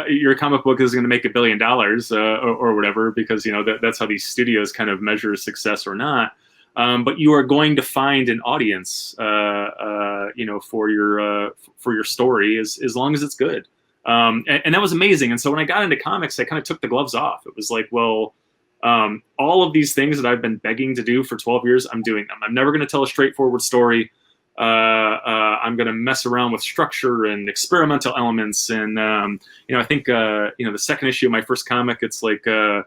your comic book is going to make $1 billion or whatever, because that's how these studios kind of measure success or not. But you are going to find an audience, for your story as long as it's good. And that was amazing. And so when I got into comics, I kind of took the gloves off. It was like, well, all of these things that I've been begging to do for 12 years, I'm doing them. I'm never going to tell a straightforward story. I'm going to mess around with structure and experimental elements. And, I think, the second issue of my first comic, it's like, it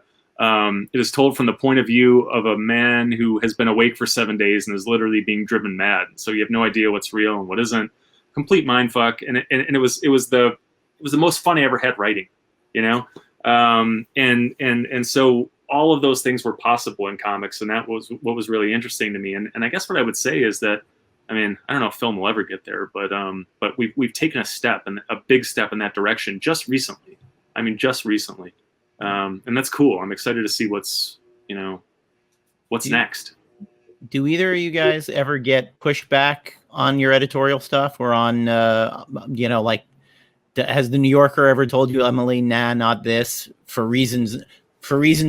is told from the point of view of a man who has been awake for 7 days and is literally being driven mad. So you have no idea what's real and what isn't. Complete mindfuck. And it was the most fun I ever had writing, and so all of those things were possible in comics. And that was what was really interesting to me. And I guess what I would say is that, I don't know if film will ever get there, but we've taken a big step in that direction just recently. And that's cool. I'm excited to see what's next. Do either of you guys ever get pushback on your editorial stuff, or on, has the New Yorker ever told you, Emily, nah, not this, for reasons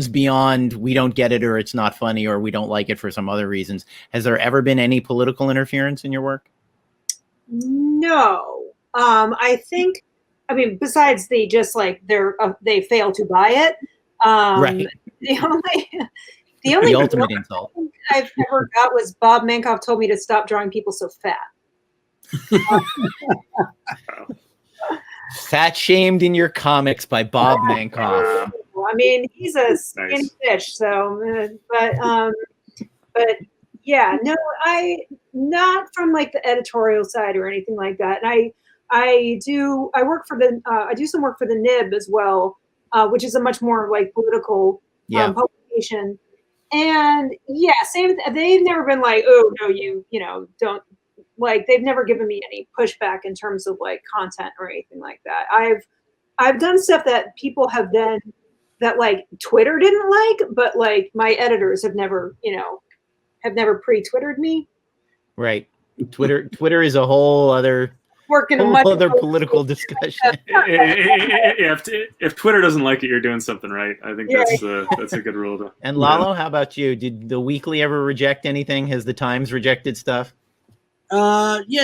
beyond we don't get it, or it's not funny, or we don't like it for some other reasons? Has there ever been any political interference in your work? No. I think, besides they just like they fail to buy it. Right. The only ultimate insult I've ever got was Bob Mankoff told me to stop drawing people so fat. Fat shamed in your comics by Bob Mankoff. He's a skinny fish. So, but yeah, no, not from like the editorial side or anything like that. And I do some work for the Nib as well, which is a much more like political publication. And yeah, same. They've never been like, oh no, you don't. Like, they've never given me any pushback in terms of like content or anything like that. I've done stuff that people have done that like Twitter didn't like, but like my editors have never pre-Twittered me. Right. Twitter is a whole other political discussion. If Twitter doesn't like it, you're doing something right. I think that's a good rule. And Lalo, how about you? Did the Weekly ever reject anything? Has the Times rejected stuff? Well, the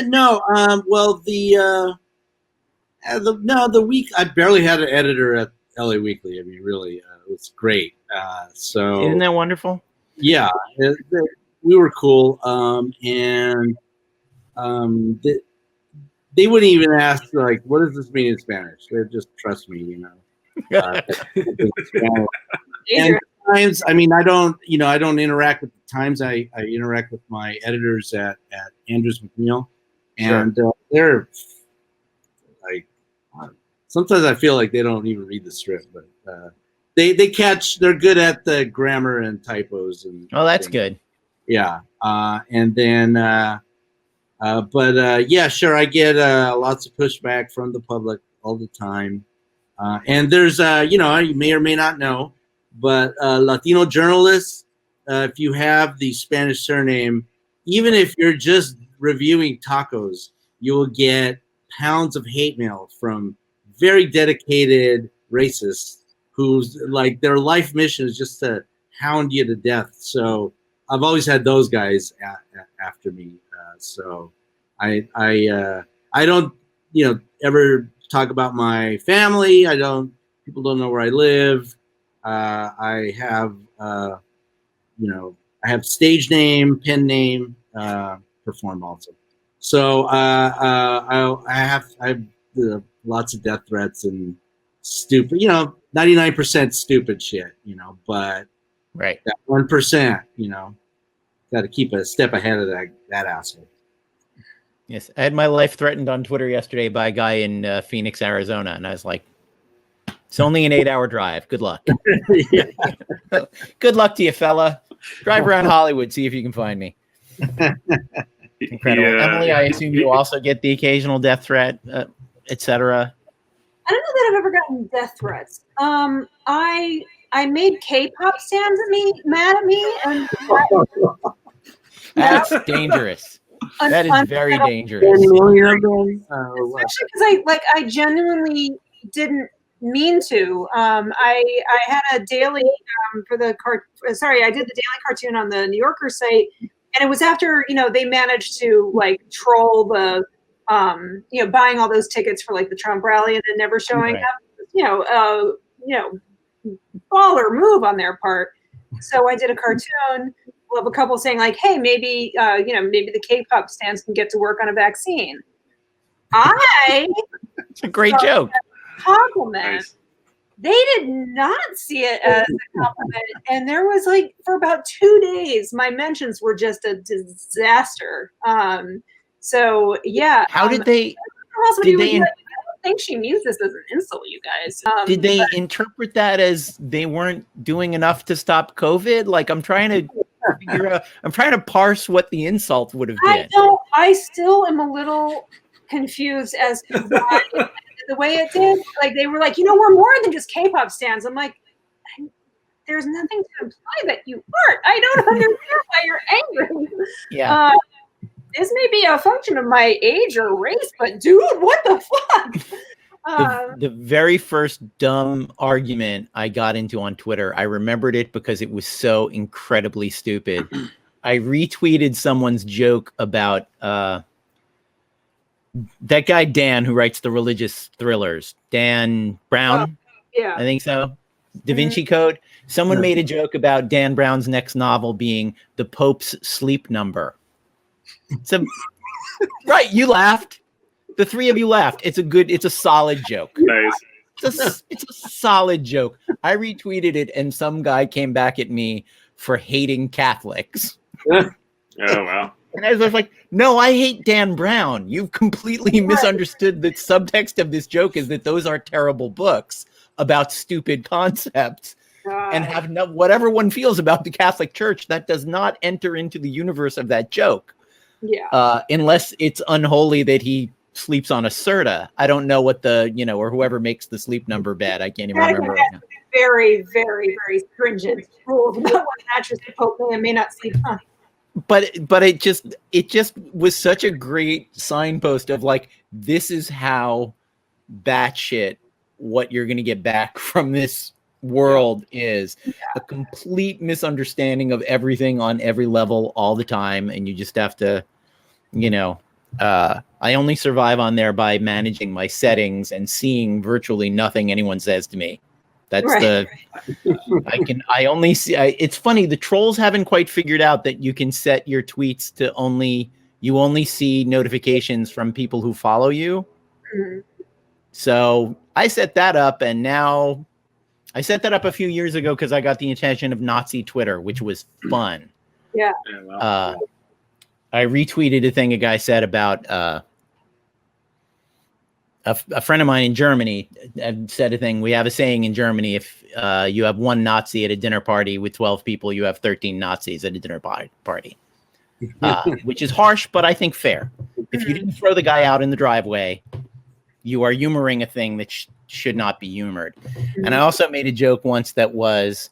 week, I barely had an editor at LA Weekly. Really, it was great. So isn't that wonderful? Yeah, we were cool. They wouldn't even ask like, what does this mean in Spanish? They just trust me, And Times, I don't interact with the Times. I interact with my editors at Andrews McNeil, and they're like, sometimes I feel like they don't even read the script, but they're good at the grammar and typos. And that's good. Yeah, and then, sure, I get lots of pushback from the public all the time, and there's you may or may not know, but Latino journalists, if you have the Spanish surname, even if you're just reviewing tacos, you will get pounds of hate mail from very dedicated racists whose like their life mission is just to hound you to death. So I've always had those guys after me. So I don't ever talk about my family. People don't know where I live. I have I have stage name, pen name, perform also. So I have lots of death threats and stupid, 99% stupid shit, but right, that 1%, got to keep a step ahead of that asshole. Yes, I had my life threatened on Twitter yesterday by a guy in Phoenix, Arizona, and I was like, it's only an 8-hour drive. Good luck. Good luck to you, fella. Drive around Hollywood, see if you can find me. Incredible. Emily, I assume you also get the occasional death threat, etc. I don't know that I've ever gotten death threats. I made K-pop stands mad at me, and that's dangerous. That is very unsettled. dangerous. Especially because I genuinely didn't mean to. I had a daily for the I did the daily cartoon on the New Yorker site, and it was after they managed to like troll the buying all those tickets for like the Trump rally and then never showing Right. up. Baller move on their part. So I did a cartoon of a couple saying like, hey, maybe maybe the K-pop stands can get to work on a vaccine. It's a great joke. Compliment. Nice. They did not see it as a compliment, and there was like for about 2 days, my mentions were just a disaster. So yeah. How did they? I Did they? don't think she means this as an insult, you guys. Did they interpret that as they weren't doing enough to stop COVID? Like I'm trying to figure out. I'm trying to parse what the insult would have been. I still am a little confused as to why the way it did. Like they were like, we're more than just K-pop stands. I'm like, there's nothing to imply that you aren't. I don't understand why you're angry. Yeah. This may be a function of my age or race, but dude, what the fuck? The very first dumb argument I got into on Twitter, I remembered it because it was so incredibly stupid. I retweeted someone's joke about that guy Dan who writes the religious thrillers, Dan Brown. Yeah, I think so. Da Vinci Code. Someone made a joke about Dan Brown's next novel being The Pope's Sleep Number. So, right, you laughed. The three of you laughed. It's a solid joke. Nice. It's a solid joke. I retweeted it, and some guy came back at me for hating Catholics. Oh wow. And I was like, no, I hate Dan Brown. You've completely misunderstood the subtext of this joke is that those are terrible books about stupid concepts. And have whatever one feels about the Catholic Church, that does not enter into the universe of that joke. Yeah. Unless it's unholy that he sleeps on a Serta. I don't know what or whoever makes the sleep number bed. I can't even remember right now. Very, very, very stringent rules about what mattress the Pope may and may not sleep on. But it just was such a great signpost of like, this is how batshit what you're going to get back from this world is. A complete misunderstanding of everything on every level all the time. And you just have to, I only survive on there by managing my settings and seeing virtually nothing anyone says to me. That's right. I only see, it's funny. The trolls haven't quite figured out that you can set your tweets to you only see notifications from people who follow you. Mm-hmm. So I set that up, and now I set that up a few years ago because I got the attention of Nazi Twitter, which was fun. Yeah. I retweeted a thing a guy said about a friend of mine in Germany said a thing. We have a saying in Germany: if you have one Nazi at a dinner party with 12 people, you have 13 Nazis at a dinner party. Which is harsh, but I think fair. If you didn't throw the guy out in the driveway, you are humoring a thing that should not be humored. And I also made a joke once that was,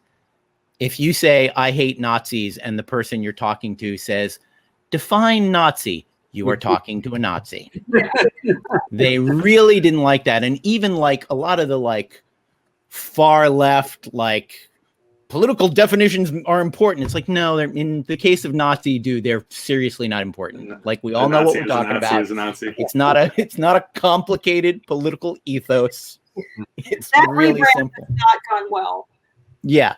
if you say, I hate Nazis, and the person you're talking to says, define Nazi, you are talking to a Nazi. They really didn't like that. And even like a lot of the like far left, like political definitions are important. It's like, no, they're, in the case of Nazi, dude, they're seriously not important. Like we all know what we're talking about. It's not a complicated political ethos. It's that really simple. Has not gone well. Yeah.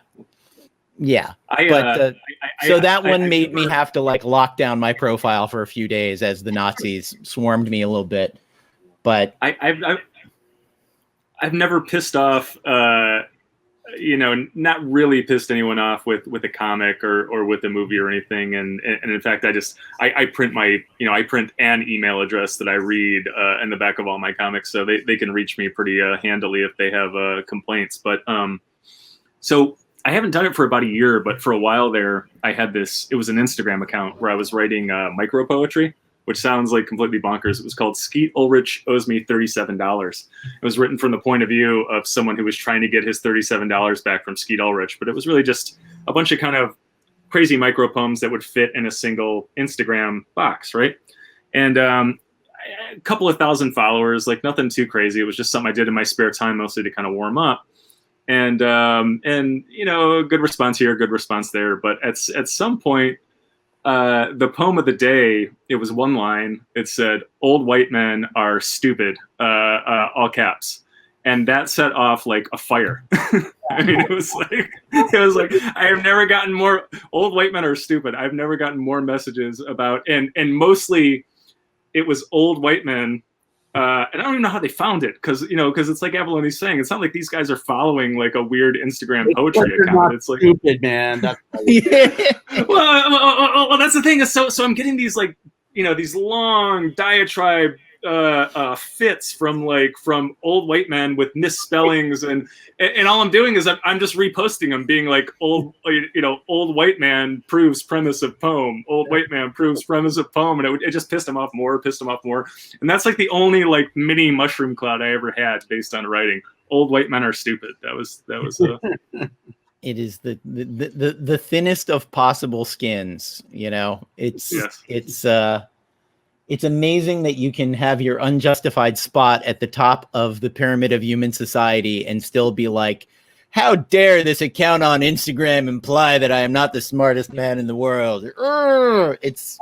So that one made me have to like lock down my profile for a few days as the Nazis swarmed me a little bit. But I've never pissed off, not really pissed anyone off with a comic or with a movie or anything. And in fact, I print I print an email address that I read in the back of all my comics, so they can reach me pretty handily if they have complaints. But so I haven't done it for about a year, but for a while there, I had it was an Instagram account where I was writing micro poetry, which sounds like completely bonkers. It was called Skeet Ulrich Owes Me $37. It was written from the point of view of someone who was trying to get his $37 back from Skeet Ulrich, but it was really just a bunch of kind of crazy micro poems that would fit in a single Instagram box, right? And a couple of thousand followers, like nothing too crazy. It was just something I did in my spare time, mostly to kind of warm up. And you know, good response here, good response there. But at some point, the poem of the day, it was one line. It said, "Old white men are stupid," all caps. And that set off like a fire. I mean, it was like I have never gotten more old white men are stupid. I've never gotten more messages about, and mostly it was old white men. And I don't even know how they found it, because it's like Avallone's saying, it's not like these guys are following like a weird Instagram poetry account. It's like stupid, man. That's well, that's the thing. Is so I'm getting these like these long diatribe fits from old white men with misspellings, and all I'm doing is I'm just reposting them, being like old white man proves premise of poem, old white man proves premise of poem, and it just pissed him off more, and that's like the only like mini mushroom cloud I ever had based on writing. Old white men are stupid. That was It is the thinnest of possible skins. It's amazing that you can have your unjustified spot at the top of the pyramid of human society and still be like, how dare this account on Instagram imply that I am not the smartest man in the world? It's.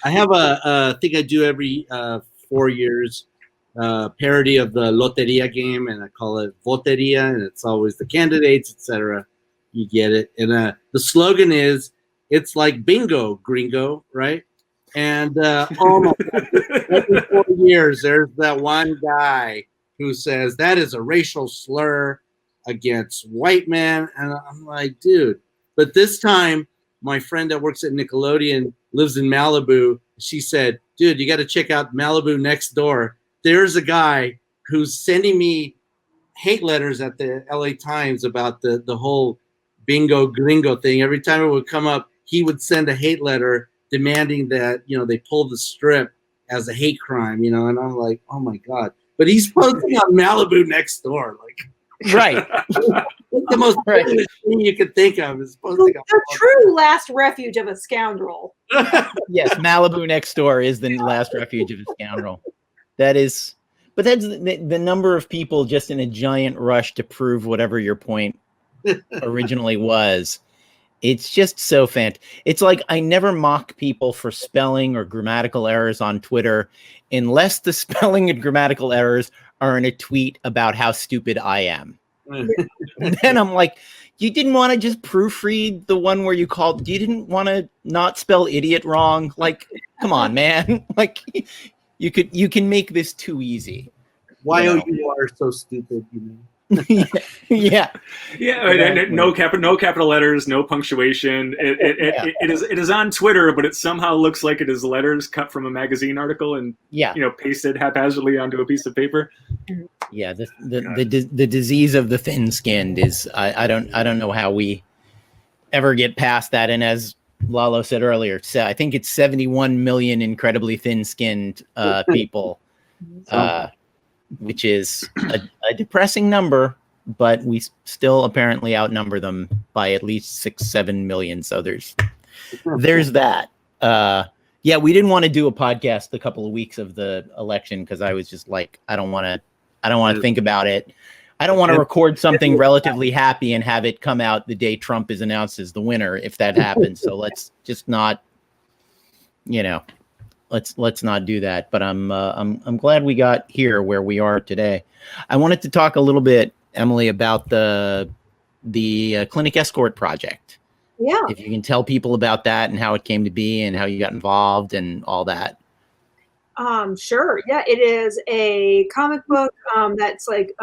I have a thing I do every 4 years, parody of the Loteria game, and I call it Voteria, and it's always the candidates, etc. You get it. And the slogan is, it's like bingo, gringo, right? And oh my God, every 4 years, there's that one guy who says that is a racial slur against white men. And I'm like, dude. But this time, my friend that works at Nickelodeon lives in Malibu. She said, dude, you got to check out Malibu next door. There's a guy who's sending me hate letters at the LA Times about the whole bingo gringo thing. Every time it would come up, he would send a hate letter demanding that they pull the strip as a hate crime, and I'm like, oh my God. But he's posting on Malibu next door, like, right. the most thing you could think of is posting the true last refuge of a scoundrel. Yes, Malibu next door is the last refuge of a scoundrel. That is, but that's the number of people just in a giant rush to prove whatever your point originally was. It's just so It's like I never mock people for spelling or grammatical errors on Twitter unless the spelling and grammatical errors are in a tweet about how stupid I am. And then I'm like, you didn't want to just proofread the one where you didn't want to not spell idiot wrong? Like, come on, man. Like, you can make this too easy. Why you are so stupid, yeah. No capital letters, no punctuation. It is on Twitter, but it somehow looks like it is letters cut from a magazine article and pasted haphazardly onto a piece of paper. Yeah, the disease of the thin-skinned is I don't know how we ever get past that. And as Lalo said earlier, I think it's 71 million incredibly thin-skinned people. Which is a depressing number, but we still apparently outnumber them by at least 6-7 million. So there's that. We didn't want to do a podcast a couple of weeks of the election because I was just like, I don't want to think about it. I don't want to record something relatively happy and have it come out the day Trump is announced as the winner, if that happens. So let's just not, let's not do that. But I'm glad we got here where we are today. I wanted to talk a little bit, Emily, about the Clinic Escort project. Yeah. If you can tell people about that and how it came to be and how you got involved and all that. Sure. Yeah, it is a comic book that's like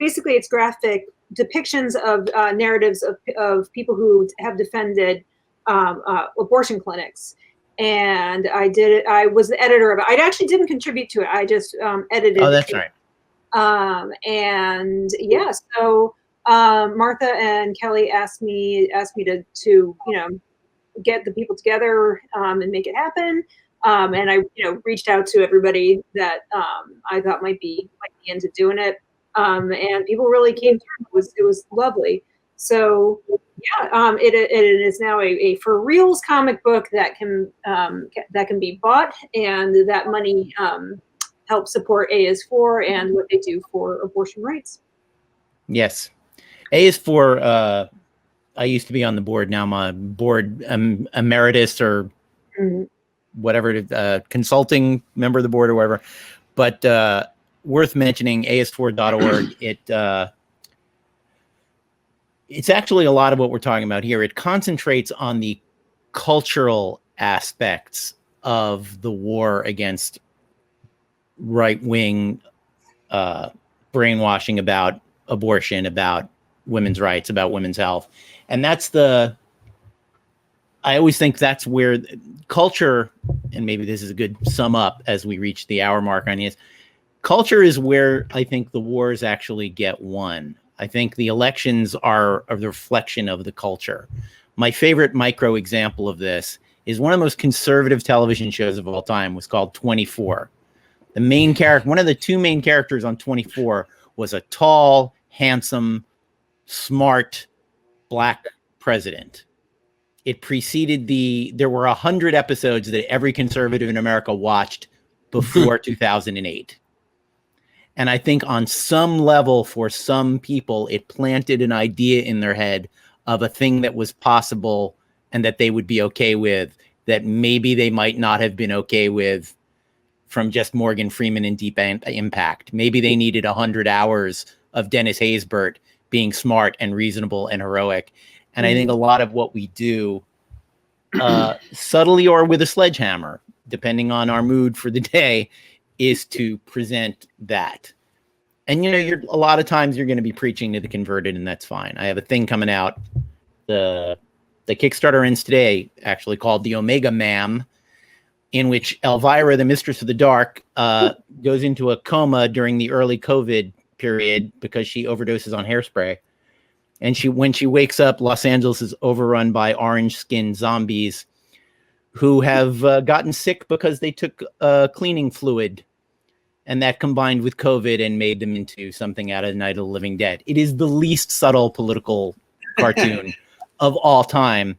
basically it's graphic depictions of narratives of people who have defended abortion clinics. And I did it. I was the editor of it. I actually didn't contribute to it. I just edited. Oh, that's right. And yeah, so Martha and Kelly asked me to get the people together and make it happen. And I reached out to everybody that I thought might be into doing it. And people really came through. It was lovely. So yeah, it is now a for reals comic book that can be bought, and that money helps support A is for and what they do for abortion rights. Yes. A is for, I used to be on the board. Now I'm a board emeritus or whatever, consulting member of the board or whatever. But worth mentioning, AS4.org. It's actually a lot of what we're talking about here. It concentrates on the cultural aspects of the war against right-wing brainwashing about abortion, about women's rights, about women's health. And I always think that's where culture, and maybe this is a good sum up as we reach the hour mark on this, culture is where I think the wars actually get won. I think the elections are the reflection of the culture. My favorite micro example of this is one of the most conservative television shows of all time was called 24. The main character, one of the two main characters on 24 was a tall, handsome, smart black president. It preceded there were 100 episodes that every conservative in America watched before 2008. And I think on some level, for some people, it planted an idea in their head of a thing that was possible and that they would be okay with, that maybe they might not have been okay with from just Morgan Freeman and Deep Impact. Maybe they needed 100 hours of Dennis Haysbert being smart and reasonable and heroic. And I think a lot of what we do, subtly or with a sledgehammer, depending on our mood for the day, is to present that. And, a lot of times you're going to be preaching to the converted, and that's fine. I have a thing coming out. The Kickstarter ends today, actually, called The Omega Ma'am, in which Elvira, the Mistress of the Dark, goes into a coma during the early COVID period because she overdoses on hairspray. And when she wakes up, Los Angeles is overrun by orange-skinned zombies who have gotten sick because they took cleaning fluid, and that combined with COVID and made them into something out of Night of the Living Dead. It is the least subtle political cartoon of all time.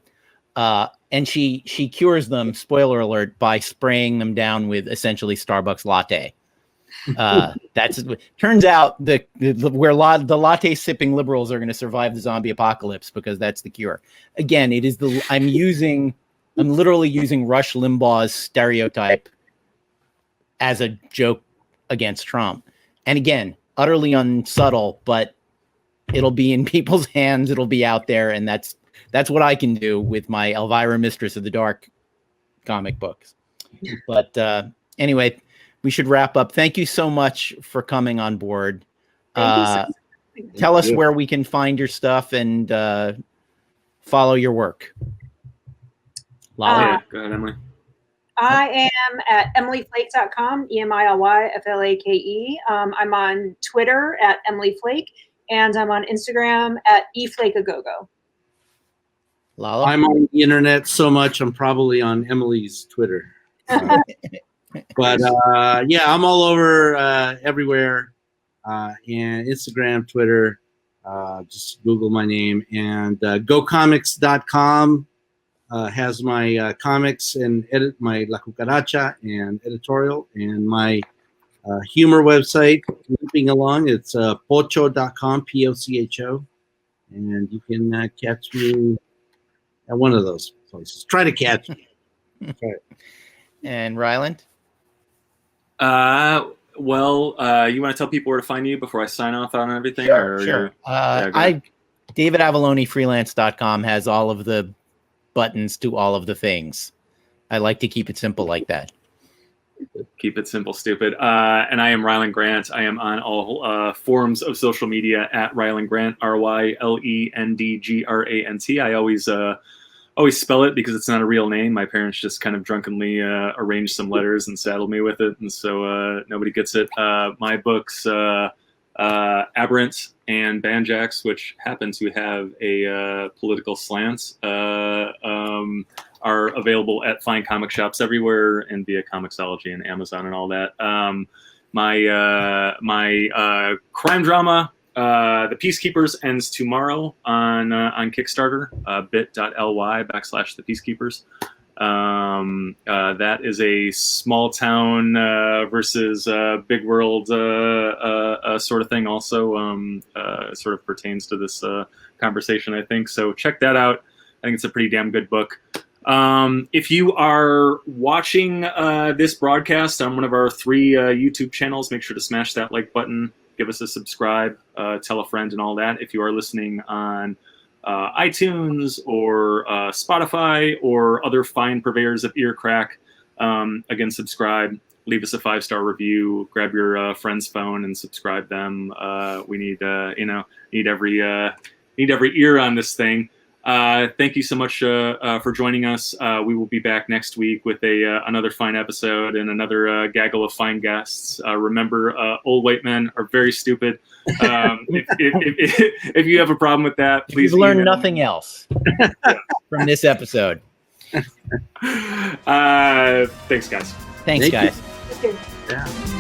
And she cures them, spoiler alert, by spraying them down with essentially Starbucks latte. Turns out where the latte sipping liberals are going to survive the zombie apocalypse because that's the cure. Again, it is I'm literally using Rush Limbaugh's stereotype as a joke against Trump. And again, utterly unsubtle, but it'll be in people's hands. It'll be out there. And that's what I can do with my Elvira Mistress of the Dark comic books. But anyway, we should wrap up. Thank you so much for coming on board. Tell us where we can find your stuff and follow your work. Lalo, go ahead, Emily. I am at emilyflake.com, EMILYFLAKE. I'm on Twitter at emilyflake, and I'm on Instagram at eflakeagogo. Lalo? I'm on the internet so much, I'm probably on Emily's Twitter. But yeah, I'm all over everywhere, and Instagram, Twitter. Just Google my name, and gocomics.com has my comics and my La Cucaracha and editorial, and my humor website. Looping along, it's pocho.com, POCHO, and you can catch me at one of those places. Try to catch me. Okay. And Rylend? Well, you want to tell people where to find you before I sign off on everything? Sure. DavidAvalloneFreelance.com has all of the buttons to all of the things. I like to keep it simple like that. Keep it simple, stupid. And I am Rylend Grant. I am on all forms of social media at Rylend Grant, RYLENDGRANT. I always spell it because it's not a real name. My parents just kind of drunkenly arranged some letters and saddled me with it, and so nobody gets it. My books, Aberrant and Banjax, which happen to have a political slant, are available at fine comic shops everywhere and via Comixology and Amazon and all that. My crime drama, The Peacekeepers ends tomorrow on Kickstarter, bit.ly/The Peacekeepers. That is a small town versus big world sort of thing. Also, sort of pertains to this conversation, I think. So check that out. I think it's a pretty damn good book. If you are watching this broadcast on one of our 3 YouTube channels, make sure to smash that like button, give us a subscribe, tell a friend and all that. If you are listening on iTunes or Spotify or other fine purveyors of ear crack, again, subscribe, leave us a 5-star review, grab your friend's phone and subscribe them. We need every ear on this thing. Thank you so much for joining us. We will be back next week with another fine episode and another gaggle of fine guests. Remember, old white men are very stupid. If you have a problem with that, please learn nothing else from this episode. Thanks, guys. Thanks, guys. Okay. Yeah.